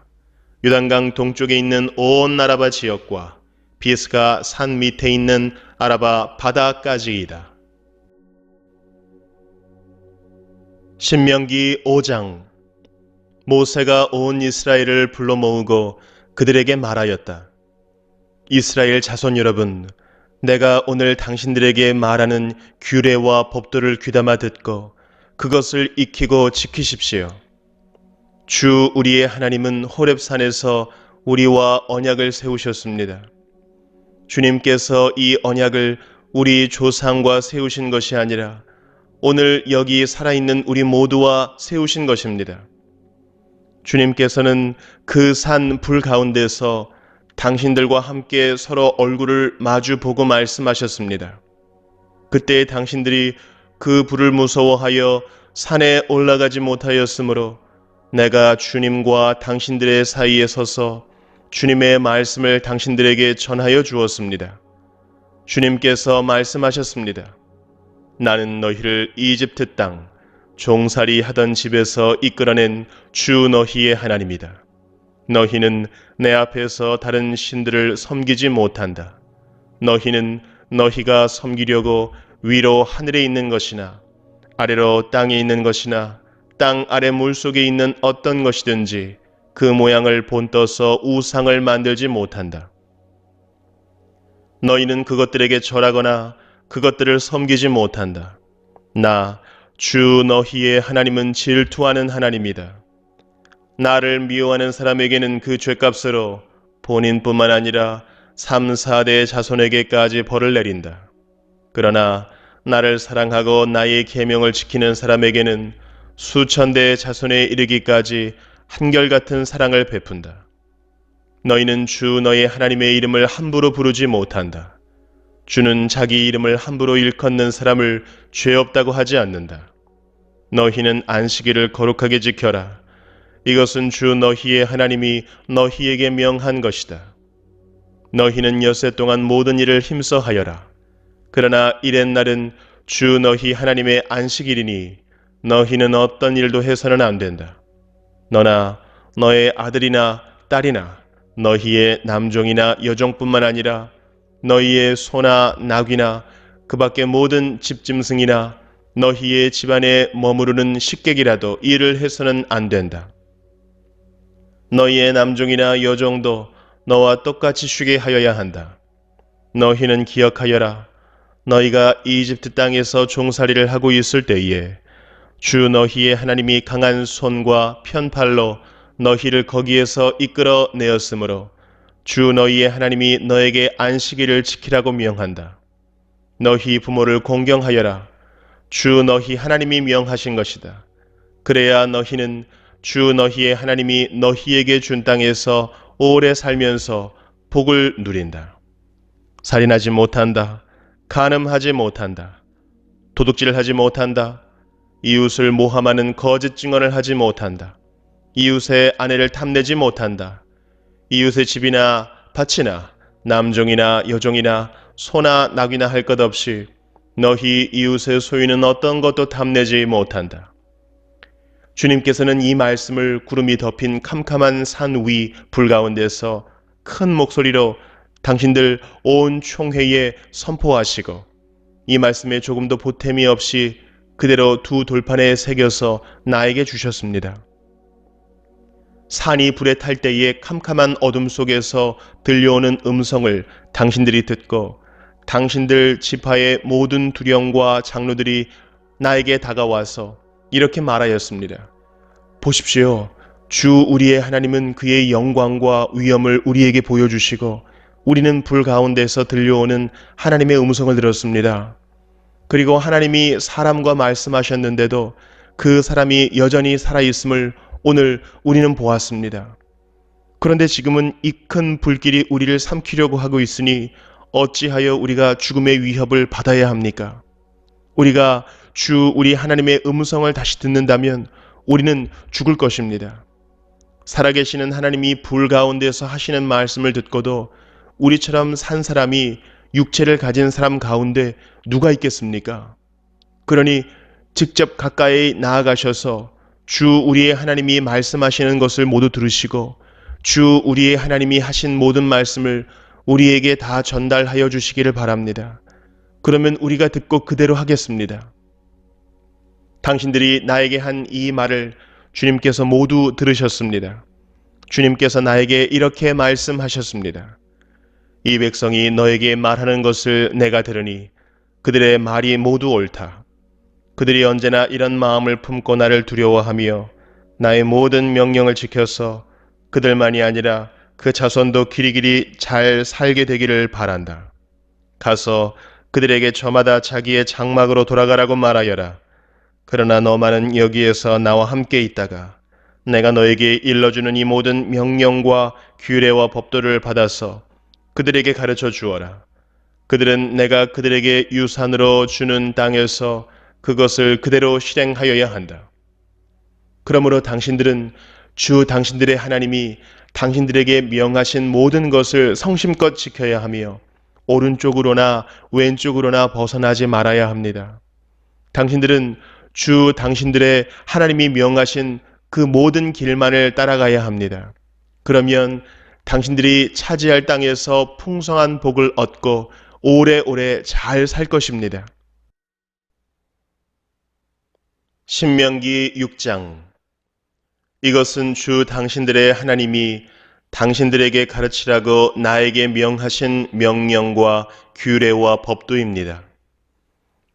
요단강 동쪽에 있는 온 아라바 지역과 비스가 산 밑에 있는 아라바 바다까지이다. 신명기 5장. 모세가 온 이스라엘을 불러 모으고 그들에게 말하였다. 이스라엘 자손 여러분, 내가 오늘 당신들에게 말하는 규례와 법도를 귀담아 듣고 그것을 익히고 지키십시오. 주 우리의 하나님은 호렙산에서 우리와 언약을 세우셨습니다. 주님께서 이 언약을 우리 조상과 세우신 것이 아니라 오늘 여기 살아있는 우리 모두와 세우신 것입니다. 주님께서는 그 산 불 가운데서 당신들과 함께 서로 얼굴을 마주 보고 말씀하셨습니다. 그때 당신들이 그 불을 무서워하여 산에 올라가지 못하였으므로 내가 주님과 당신들의 사이에 서서 주님의 말씀을 당신들에게 전하여 주었습니다. 주님께서 말씀하셨습니다. 나는 너희를 이집트 땅, 종살이 하던 집에서 이끌어낸 주 너희의 하나님이다. 너희는 내 앞에서 다른 신들을 섬기지 못한다. 너희는 너희가 섬기려고 위로 하늘에 있는 것이나 아래로 땅에 있는 것이나 땅 아래 물속에 있는 어떤 것이든지 그 모양을 본떠서 우상을 만들지 못한다. 너희는 그것들에게 절하거나 그것들을 섬기지 못한다. 나 주 너희의 하나님은 질투하는 하나님이다. 나를 미워하는 사람에게는 그 죗값으로 본인뿐만 아니라 3, 4대 자손에게까지 벌을 내린다. 그러나 나를 사랑하고 나의 계명을 지키는 사람에게는 수천 대의 자손에 이르기까지 한결같은 사랑을 베푼다. 너희는 주 너의 하나님의 이름을 함부로 부르지 못한다. 주는 자기 이름을 함부로 일컫는 사람을 죄 없다고 하지 않는다. 너희는 안식일을 거룩하게 지켜라. 이것은 주 너희의 하나님이 너희에게 명한 것이다. 너희는 엿새 동안 모든 일을 힘써 하여라. 그러나 이렛 날은 주 너희 하나님의 안식일이니 너희는 어떤 일도 해서는 안 된다. 너나 너의 아들이나 딸이나 너희의 남종이나 여종뿐만 아니라 너희의 소나 나귀나 그 밖의 모든 집짐승이나 너희의 집안에 머무르는 식객이라도 일을 해서는 안 된다. 너희의 남종이나 여종도 너와 똑같이 쉬게 하여야 한다. 너희는 기억하여라. 너희가 이집트 땅에서 종살이를 하고 있을 때에 주 너희의 하나님이 강한 손과 편팔로 너희를 거기에서 이끌어 내었으므로 주 너희의 하나님이 너에게 안식일을 지키라고 명한다. 너희 부모를 공경하여라. 주 너희 하나님이 명하신 것이다. 그래야 너희는 주 너희의 하나님이 너희에게 준 땅에서 오래 살면서 복을 누린다. 살인하지 못한다. 간음하지 못한다. 도둑질하지 못한다. 이웃을 모함하는 거짓 증언을 하지 못한다. 이웃의 아내를 탐내지 못한다. 이웃의 집이나 밭이나 남종이나 여종이나 소나 낙이나 할 것 없이 너희 이웃의 소유는 어떤 것도 탐내지 못한다. 주님께서는 이 말씀을 구름이 덮인 캄캄한 산 위 불 가운데서 큰 목소리로 당신들 온 총회에 선포하시고 이 말씀에 조금도 보탬이 없이 그대로 두 돌판에 새겨서 나에게 주셨습니다. 산이 불에 탈 때의 캄캄한 어둠 속에서 들려오는 음성을 당신들이 듣고 당신들 지파의 모든 두령과 장로들이 나에게 다가와서 이렇게 말하였습니다. 보십시오. 주 우리의 하나님은 그의 영광과 위엄을 우리에게 보여주시고 우리는 불 가운데서 들려오는 하나님의 음성을 들었습니다. 그리고 하나님이 사람과 말씀하셨는데도 그 사람이 여전히 살아있음을 오늘 우리는 보았습니다. 그런데 지금은 이 큰 불길이 우리를 삼키려고 하고 있으니 어찌하여 우리가 죽음의 위협을 받아야 합니까? 우리가 주 우리 하나님의 음성을 다시 듣는다면 우리는 죽을 것입니다. 살아계시는 하나님이 불 가운데서 하시는 말씀을 듣고도 우리처럼 산 사람이 육체를 가진 사람 가운데 누가 있겠습니까? 그러니 직접 가까이 나아가셔서 주 우리의 하나님이 말씀하시는 것을 모두 들으시고 주 우리의 하나님이 하신 모든 말씀을 우리에게 다 전달하여 주시기를 바랍니다. 그러면 우리가 듣고 그대로 하겠습니다. 당신들이 나에게 한 이 말을 주님께서 모두 들으셨습니다. 주님께서 나에게 이렇게 말씀하셨습니다. 이 백성이 너에게 말하는 것을 내가 들으니 그들의 말이 모두 옳다. 그들이 언제나 이런 마음을 품고 나를 두려워하며 나의 모든 명령을 지켜서 그들만이 아니라 그 자손도 길이길이 잘 살게 되기를 바란다. 가서 그들에게 저마다 자기의 장막으로 돌아가라고 말하여라. 그러나 너만은 여기에서 나와 함께 있다가 내가 너에게 일러주는 이 모든 명령과 규례와 법도를 받아서 그들에게 가르쳐 주어라. 그들은 내가 그들에게 유산으로 주는 땅에서 그것을 그대로 실행하여야 한다. 그러므로 당신들은 주 당신들의 하나님이 당신들에게 명하신 모든 것을 성심껏 지켜야 하며 오른쪽으로나 왼쪽으로나 벗어나지 말아야 합니다. 당신들은 주 당신들의 하나님이 명하신 그 모든 길만을 따라가야 합니다. 그러면 당신들이 차지할 땅에서 풍성한 복을 얻고 오래오래 잘 살 것입니다. 신명기 6장. 이것은 주 당신들의 하나님이 당신들에게 가르치라고 나에게 명하신 명령과 규례와 법도입니다.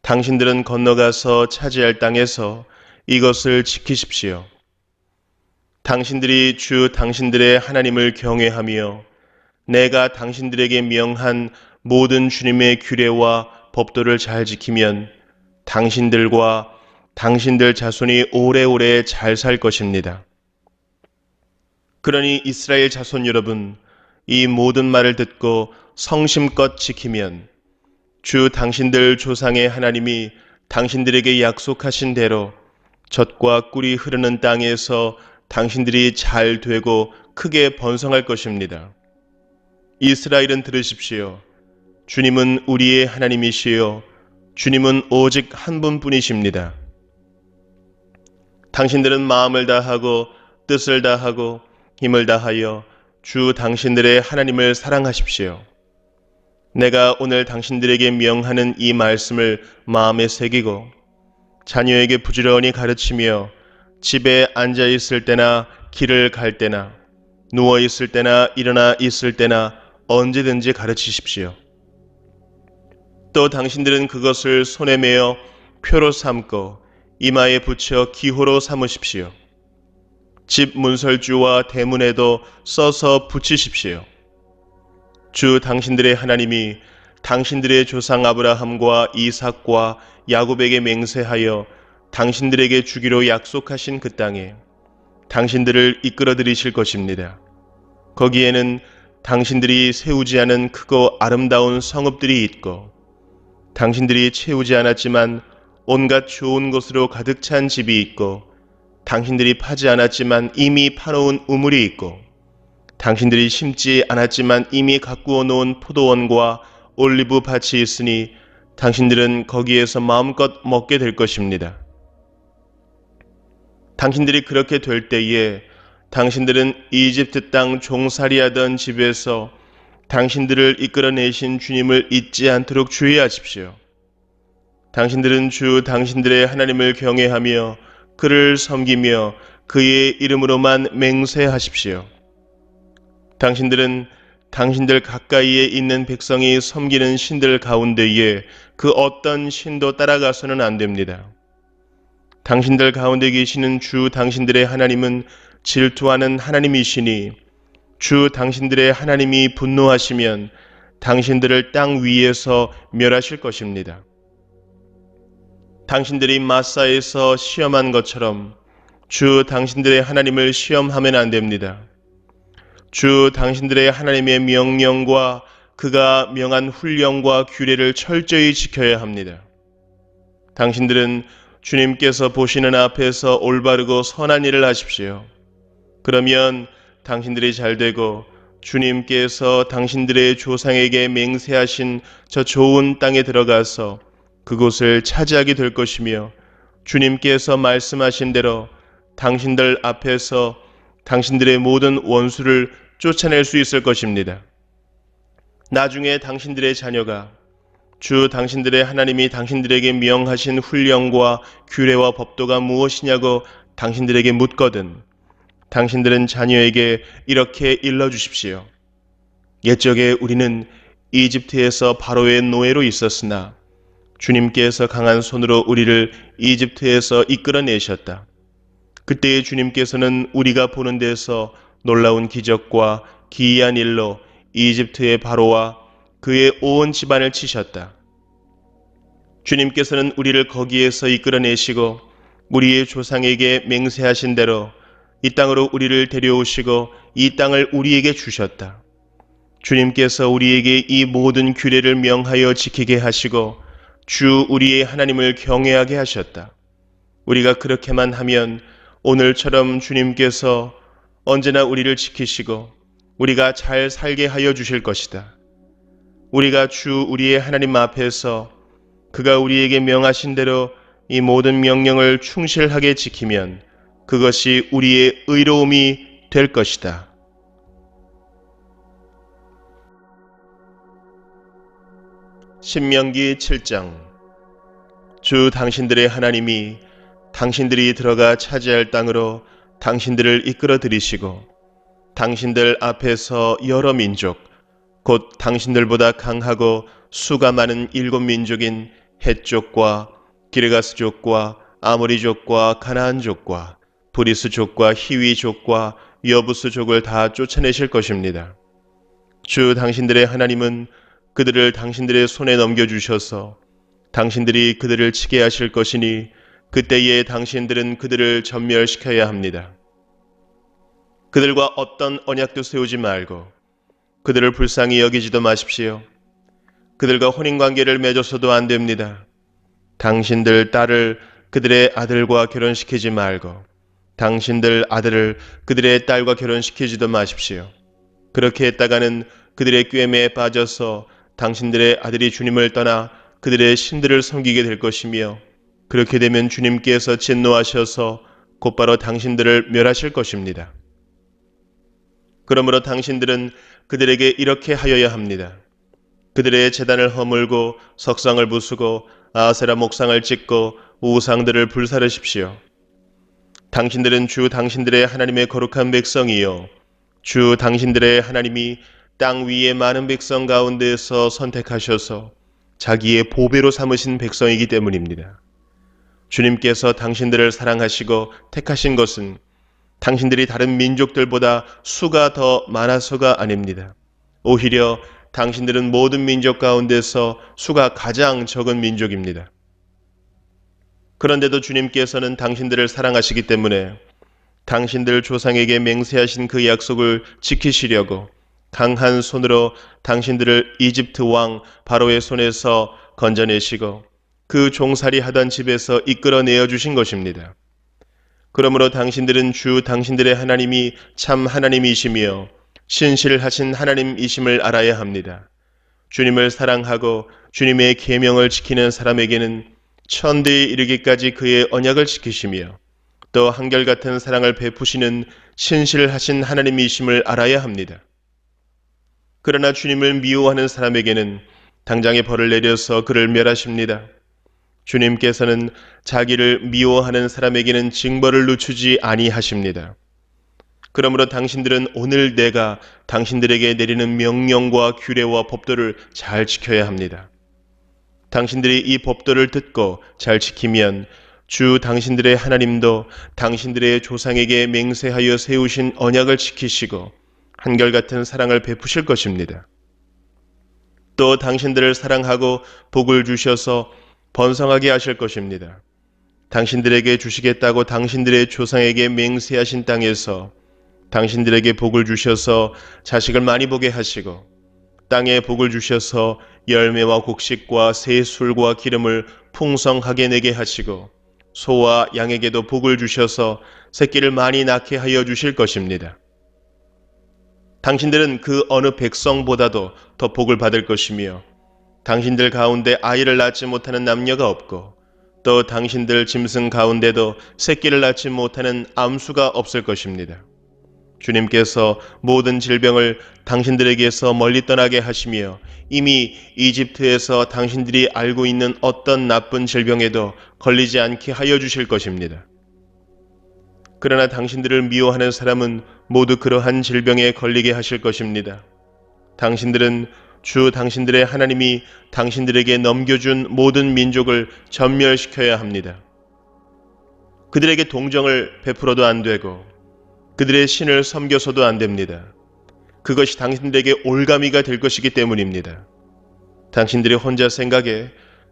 당신들은 건너가서 차지할 땅에서 이것을 지키십시오. 당신들이 주 당신들의 하나님을 경외하며 내가 당신들에게 명한 모든 주님의 규례와 법도를 잘 지키면 당신들과 당신들 자손이 오래오래 잘 살 것입니다. 그러니 이스라엘 자손 여러분, 이 모든 말을 듣고 성심껏 지키면 주 당신들 조상의 하나님이 당신들에게 약속하신 대로 젖과 꿀이 흐르는 땅에서 당신들이 잘 되고 크게 번성할 것입니다. 이스라엘은 들으십시오. 주님은 우리의 하나님이시요 주님은 오직 한 분뿐이십니다. 당신들은 마음을 다하고 뜻을 다하고 힘을 다하여 주 당신들의 하나님을 사랑하십시오. 내가 오늘 당신들에게 명하는 이 말씀을 마음에 새기고 자녀에게 부지런히 가르치며 집에 앉아 있을 때나 길을 갈 때나 누워 있을 때나 일어나 있을 때나 언제든지 가르치십시오. 또 당신들은 그것을 손에 메어 표로 삼고 이마에 붙여 기호로 삼으십시오. 집 문설주와 대문에도 써서 붙이십시오. 주 당신들의 하나님이 당신들의 조상 아브라함과 이삭과 야곱에게 맹세하여 당신들에게 주기로 약속하신 그 땅에 당신들을 이끌어 들이실 것입니다. 거기에는 당신들이 세우지 않은 크고 아름다운 성읍들이 있고 당신들이 채우지 않았지만 온갖 좋은 것으로 가득 찬 집이 있고 당신들이 파지 않았지만 이미 파놓은 우물이 있고 당신들이 심지 않았지만 이미 가꾸어 놓은 포도원과 올리브 밭이 있으니 당신들은 거기에서 마음껏 먹게 될 것입니다. 당신들이 그렇게 될 때에 당신들은 이집트 땅 종살이하던 집에서 당신들을 이끌어내신 주님을 잊지 않도록 주의하십시오. 당신들은 주 당신들의 하나님을 경외하며 그를 섬기며 그의 이름으로만 맹세하십시오. 당신들은 당신들 가까이에 있는 백성이 섬기는 신들 가운데에 그 어떤 신도 따라가서는 안 됩니다. 당신들 가운데 계시는 주 당신들의 하나님은 질투하는 하나님이시니 주 당신들의 하나님이 분노하시면 당신들을 땅 위에서 멸하실 것입니다. 당신들이 마사에서 시험한 것처럼 주 당신들의 하나님을 시험하면 안 됩니다. 주 당신들의 하나님의 명령과 그가 명한 훈령과 규례를 철저히 지켜야 합니다. 당신들은 주님께서 보시는 앞에서 올바르고 선한 일을 하십시오. 그러면 당신들이 잘 되고 주님께서 당신들의 조상에게 맹세하신 저 좋은 땅에 들어가서 그곳을 차지하게 될 것이며 주님께서 말씀하신 대로 당신들 앞에서 당신들의 모든 원수를 쫓아낼 수 있을 것입니다. 나중에 당신들의 자녀가 주 당신들의 하나님이 당신들에게 명하신 훈령과 규례와 법도가 무엇이냐고 당신들에게 묻거든 당신들은 자녀에게 이렇게 일러주십시오. 옛적에 우리는 이집트에서 바로의 노예로 있었으나 주님께서 강한 손으로 우리를 이집트에서 이끌어내셨다. 그때의 주님께서는 우리가 보는 데서 놀라운 기적과 기이한 일로 이집트의 바로와 그의 온 집안을 치셨다. 주님께서는 우리를 거기에서 이끌어내시고 우리의 조상에게 맹세하신 대로 이 땅으로 우리를 데려오시고 이 땅을 우리에게 주셨다. 주님께서 우리에게 이 모든 규례를 명하여 지키게 하시고 주 우리의 하나님을 경외하게 하셨다. 우리가 그렇게만 하면 오늘처럼 주님께서 언제나 우리를 지키시고 우리가 잘 살게 하여 주실 것이다. 우리가 주 우리의 하나님 앞에서 그가 우리에게 명하신 대로 이 모든 명령을 충실하게 지키면 그것이 우리의 의로움이 될 것이다. 신명기 7장. 주 당신들의 하나님이 당신들이 들어가 차지할 땅으로 당신들을 이끌어 들이시고 당신들 앞에서 여러 민족 곧 당신들보다 강하고 수가 많은 7민족인 헷족과 기르가스족과 아모리족과 가나안족과 브리스족과 히위족과 여부스족을 다 쫓아내실 것입니다. 주 당신들의 하나님은 그들을 당신들의 손에 넘겨주셔서 당신들이 그들을 치게 하실 것이니 그때에 당신들은 그들을 전멸시켜야 합니다. 그들과 어떤 언약도 세우지 말고 그들을 불쌍히 여기지도 마십시오. 그들과 혼인관계를 맺어서도 안 됩니다. 당신들 딸을 그들의 아들과 결혼시키지 말고 당신들 아들을 그들의 딸과 결혼시키지도 마십시오. 그렇게 했다가는 그들의 꾀매에 빠져서 당신들의 아들이 주님을 떠나 그들의 신들을 섬기게 될 것이며 그렇게 되면 주님께서 진노하셔서 곧바로 당신들을 멸하실 것입니다. 그러므로 당신들은 그들에게 이렇게 하여야 합니다. 그들의 제단을 허물고 석상을 부수고 아세라 목상을 찍고 우상들을 불사르십시오. 당신들은 주 당신들의 하나님의 거룩한 백성이요 주 당신들의 하나님이 땅 위의 많은 백성 가운데서 선택하셔서 자기의 보배로 삼으신 백성이기 때문입니다. 주님께서 당신들을 사랑하시고 택하신 것은 당신들이 다른 민족들보다 수가 더 많아서가 아닙니다. 오히려 당신들은 모든 민족 가운데서 수가 가장 적은 민족입니다. 그런데도 주님께서는 당신들을 사랑하시기 때문에 당신들 조상에게 맹세하신 그 약속을 지키시려고 강한 손으로 당신들을 이집트 왕 바로의 손에서 건져내시고 그 종살이 하던 집에서 이끌어내어 주신 것입니다. 그러므로 당신들은 주 당신들의 하나님이 참 하나님이시며 신실하신 하나님이심을 알아야 합니다. 주님을 사랑하고 주님의 계명을 지키는 사람에게는 천대에 이르기까지 그의 언약을 지키시며 또 한결같은 사랑을 베푸시는 신실하신 하나님이심을 알아야 합니다. 그러나 주님을 미워하는 사람에게는 당장의 벌을 내려서 그를 멸하십니다. 주님께서는 자기를 미워하는 사람에게는 징벌을 늦추지 아니하십니다. 그러므로 당신들은 오늘 내가 당신들에게 내리는 명령과 규례와 법도를 잘 지켜야 합니다. 당신들이 이 법도를 듣고 잘 지키면 주 당신들의 하나님도 당신들의 조상에게 맹세하여 세우신 언약을 지키시고 한결같은 사랑을 베푸실 것입니다. 또 당신들을 사랑하고 복을 주셔서 번성하게 하실 것입니다. 당신들에게 주시겠다고 당신들의 조상에게 맹세하신 땅에서 당신들에게 복을 주셔서 자식을 많이 보게 하시고 땅에 복을 주셔서 열매와 곡식과 새 술과 기름을 풍성하게 내게 하시고 소와 양에게도 복을 주셔서 새끼를 많이 낳게 하여 주실 것입니다. 당신들은 그 어느 백성보다도 더 복을 받을 것이며 당신들 가운데 아이를 낳지 못하는 남녀가 없고 또 당신들 짐승 가운데도 새끼를 낳지 못하는 암수가 없을 것입니다. 주님께서 모든 질병을 당신들에게서 멀리 떠나게 하시며 이미 이집트에서 당신들이 알고 있는 어떤 나쁜 질병에도 걸리지 않게 하여 주실 것입니다. 그러나 당신들을 미워하는 사람은 모두 그러한 질병에 걸리게 하실 것입니다. 당신들은 주 당신들의 하나님이 당신들에게 넘겨준 모든 민족을 전멸시켜야 합니다. 그들에게 동정을 베풀어도 안 되고 그들의 신을 섬겨서도 안 됩니다. 그것이 당신들에게 올가미가 될 것이기 때문입니다. 당신들이 혼자 생각에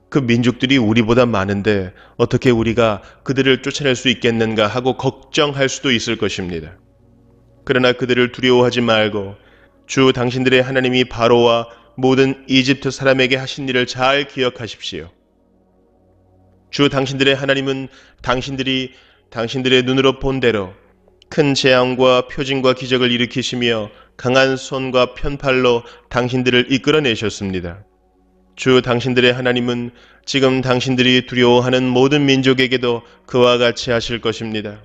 그 민족들이 우리보다 많은데 어떻게 우리가 그들을 쫓아낼 수 있겠는가 하고 걱정할 수도 있을 것입니다. 그러나 그들을 두려워하지 말고 주 당신들의 하나님이 바로와 모든 이집트 사람에게 하신 일을 잘 기억하십시오. 주 당신들의 하나님은 당신들이 당신들의 눈으로 본 대로 큰 재앙과 표징과 기적을 일으키시며 강한 손과 편팔로 당신들을 이끌어내셨습니다. 주 당신들의 하나님은 지금 당신들이 두려워하는 모든 민족에게도 그와 같이 하실 것입니다.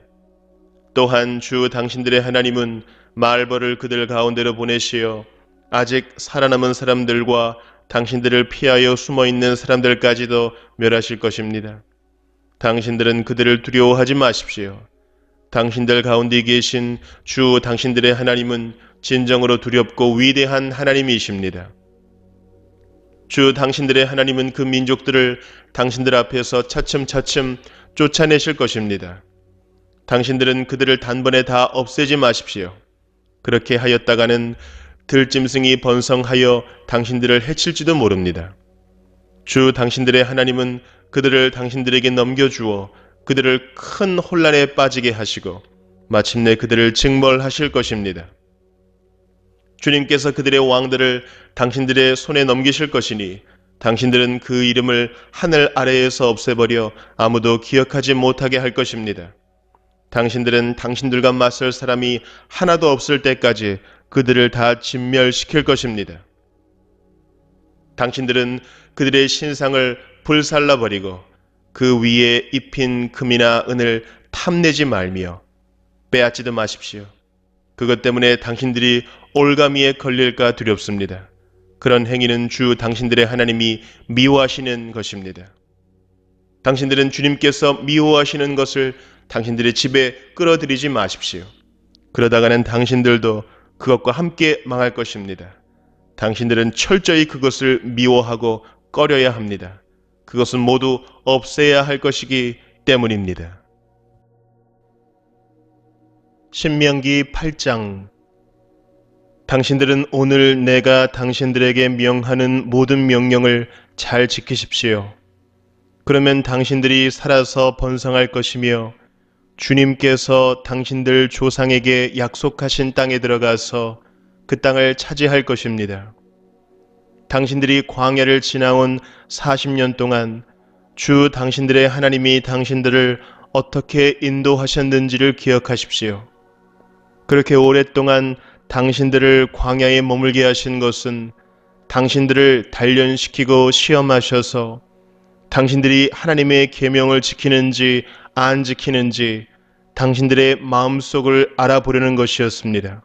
또한 주 당신들의 하나님은 말벌을 그들 가운데로 보내시어 아직 살아남은 사람들과 당신들을 피하여 숨어있는 사람들까지도 멸하실 것입니다. 당신들은 그들을 두려워하지 마십시오. 당신들 가운데 계신 주 당신들의 하나님은 진정으로 두렵고 위대한 하나님이십니다. 주 당신들의 하나님은 그 민족들을 당신들 앞에서 차츰차츰 쫓아내실 것입니다. 당신들은 그들을 단번에 다 없애지 마십시오. 그렇게 하였다가는 들짐승이 번성하여 당신들을 해칠지도 모릅니다. 주 당신들의 하나님은 그들을 당신들에게 넘겨주어 그들을 큰 혼란에 빠지게 하시고 마침내 그들을 징벌하실 것입니다. 주님께서 그들의 왕들을 당신들의 손에 넘기실 것이니 당신들은 그 이름을 하늘 아래에서 없애버려 아무도 기억하지 못하게 할 것입니다. 당신들은 당신들과 맞설 사람이 하나도 없을 때까지 그들을 다 진멸시킬 것입니다. 당신들은 그들의 신상을 불살라버리고 그 위에 입힌 금이나 은을 탐내지 말며 빼앗지도 마십시오. 그것 때문에 당신들이 올가미에 걸릴까 두렵습니다. 그런 행위는 주 당신들의 하나님이 미워하시는 것입니다. 당신들은 주님께서 미워하시는 것을 당신들의 집에 끌어들이지 마십시오. 그러다가는 당신들도 그것과 함께 망할 것입니다. 당신들은 철저히 그것을 미워하고 꺼려야 합니다. 그것은 모두 없애야 할 것이기 때문입니다. 신명기 8장. 당신들은 오늘 내가 당신들에게 명하는 모든 명령을 잘 지키십시오. 그러면 당신들이 살아서 번성할 것이며 주님께서 당신들 조상에게 약속하신 땅에 들어가서 그 땅을 차지할 것입니다. 당신들이 광야를 지나온 40년 동안 주 당신들의 하나님이 당신들을 어떻게 인도하셨는지를 기억하십시오. 그렇게 오랫동안 당신들을 광야에 머물게 하신 것은 당신들을 단련시키고 시험하셔서 당신들이 하나님의 계명을 지키는지 안 지키는지 당신들의 마음속을 알아보려는 것이었습니다.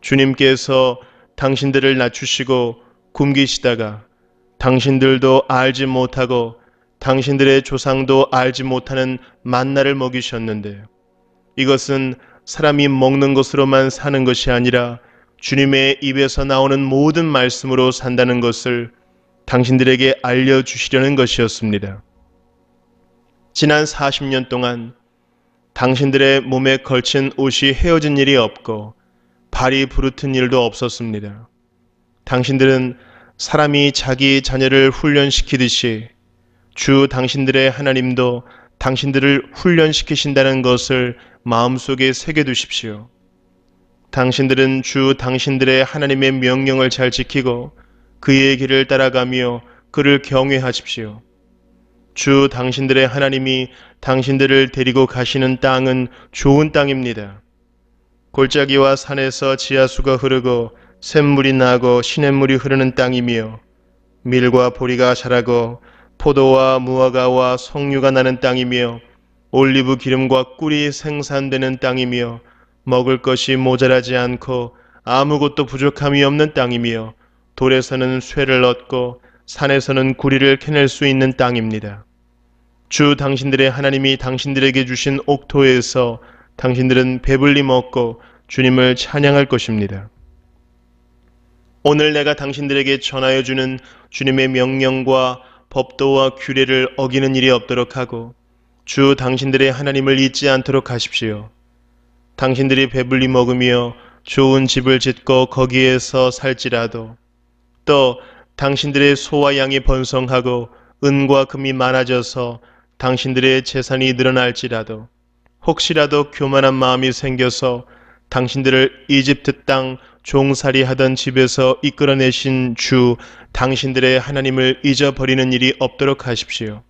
주님께서 당신들을 낮추시고 굶기시다가 당신들도 알지 못하고 당신들의 조상도 알지 못하는 만나를 먹이셨는데, 이것은 사람이 먹는 것으로만 사는 것이 아니라 주님의 입에서 나오는 모든 말씀으로 산다는 것을 당신들에게 알려주시려는 것이었습니다. 지난 40년 동안 당신들의 몸에 걸친 옷이 헤어진 일이 없고 발이 부르튼 일도 없었습니다. 당신들은 사람이 자기 자녀를 훈련시키듯이 주 당신들의 하나님도 당신들을 훈련시키신다는 것을 마음속에 새겨두십시오. 당신들은 주 당신들의 하나님의 명령을 잘 지키고 그의 길을 따라가며 그를 경외하십시오. 주 당신들의 하나님이 당신들을 데리고 가시는 땅은 좋은 땅입니다. 골짜기와 산에서 지하수가 흐르고 샘물이 나고 시냇물이 흐르는 땅이며 밀과 보리가 자라고 포도와 무화과와 석류가 나는 땅이며 올리브 기름과 꿀이 생산되는 땅이며 먹을 것이 모자라지 않고 아무것도 부족함이 없는 땅이며 돌에서는 쇠를 얻고 산에서는 구리를 캐낼 수 있는 땅입니다. 주 당신들의 하나님이 당신들에게 주신 옥토에서 당신들은 배불리 먹고 주님을 찬양할 것입니다. 오늘 내가 당신들에게 전하여 주는 주님의 명령과 법도와 규례를 어기는 일이 없도록 하고 주 당신들의 하나님을 잊지 않도록 하십시오. 당신들이 배불리 먹으며 좋은 집을 짓고 거기에서 살지라도, 또 당신들의 소와 양이 번성하고 은과 금이 많아져서 당신들의 재산이 늘어날지라도, 혹시라도 교만한 마음이 생겨서 당신들을 이집트 땅 종살이 하던 집에서 이끌어내신 주 당신들의 하나님을 잊어버리는 일이 없도록 하십시오.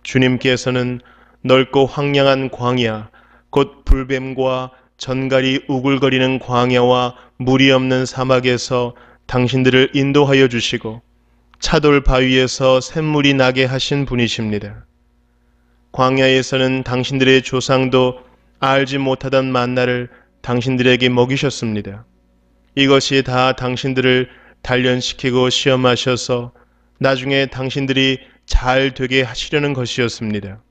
주님께서는 넓고 황량한 광야, 곧 불뱀과 전갈이 우글거리는 광야와 물이 없는 사막에서 당신들을 인도하여 주시고 차돌 바위에서 샘물이 나게 하신 분이십니다. 광야에서는 당신들의 조상도 알지 못하던 만나를 당신들에게 먹이셨습니다. 이것이 다 당신들을 단련시키고 시험하셔서 나중에 당신들이 잘 되게 하시려는 것이었습니다.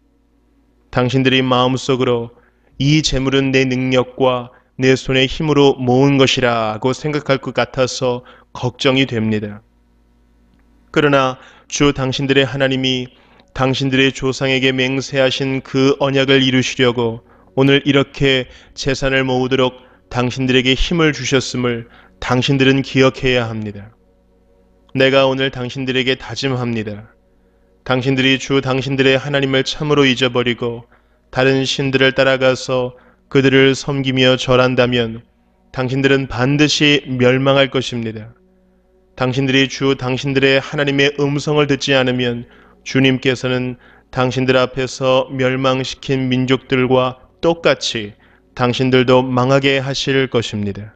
당신들이 마음속으로 이 재물은 내 능력과 내 손의 힘으로 모은 것이라고 생각할 것 같아서 걱정이 됩니다. 그러나 주 당신들의 하나님이 당신들의 조상에게 맹세하신 그 언약을 이루시려고 오늘 이렇게 재산을 모으도록 당신들에게 힘을 주셨음을 당신들은 기억해야 합니다. 내가 오늘 당신들에게 다짐합니다. 당신들이 주 당신들의 하나님을 참으로 잊어버리고 다른 신들을 따라가서 그들을 섬기며 절한다면 당신들은 반드시 멸망할 것입니다. 당신들이 주 당신들의 하나님의 음성을 듣지 않으면 주님께서는 당신들 앞에서 멸망시킨 민족들과 똑같이 당신들도 망하게 하실 것입니다.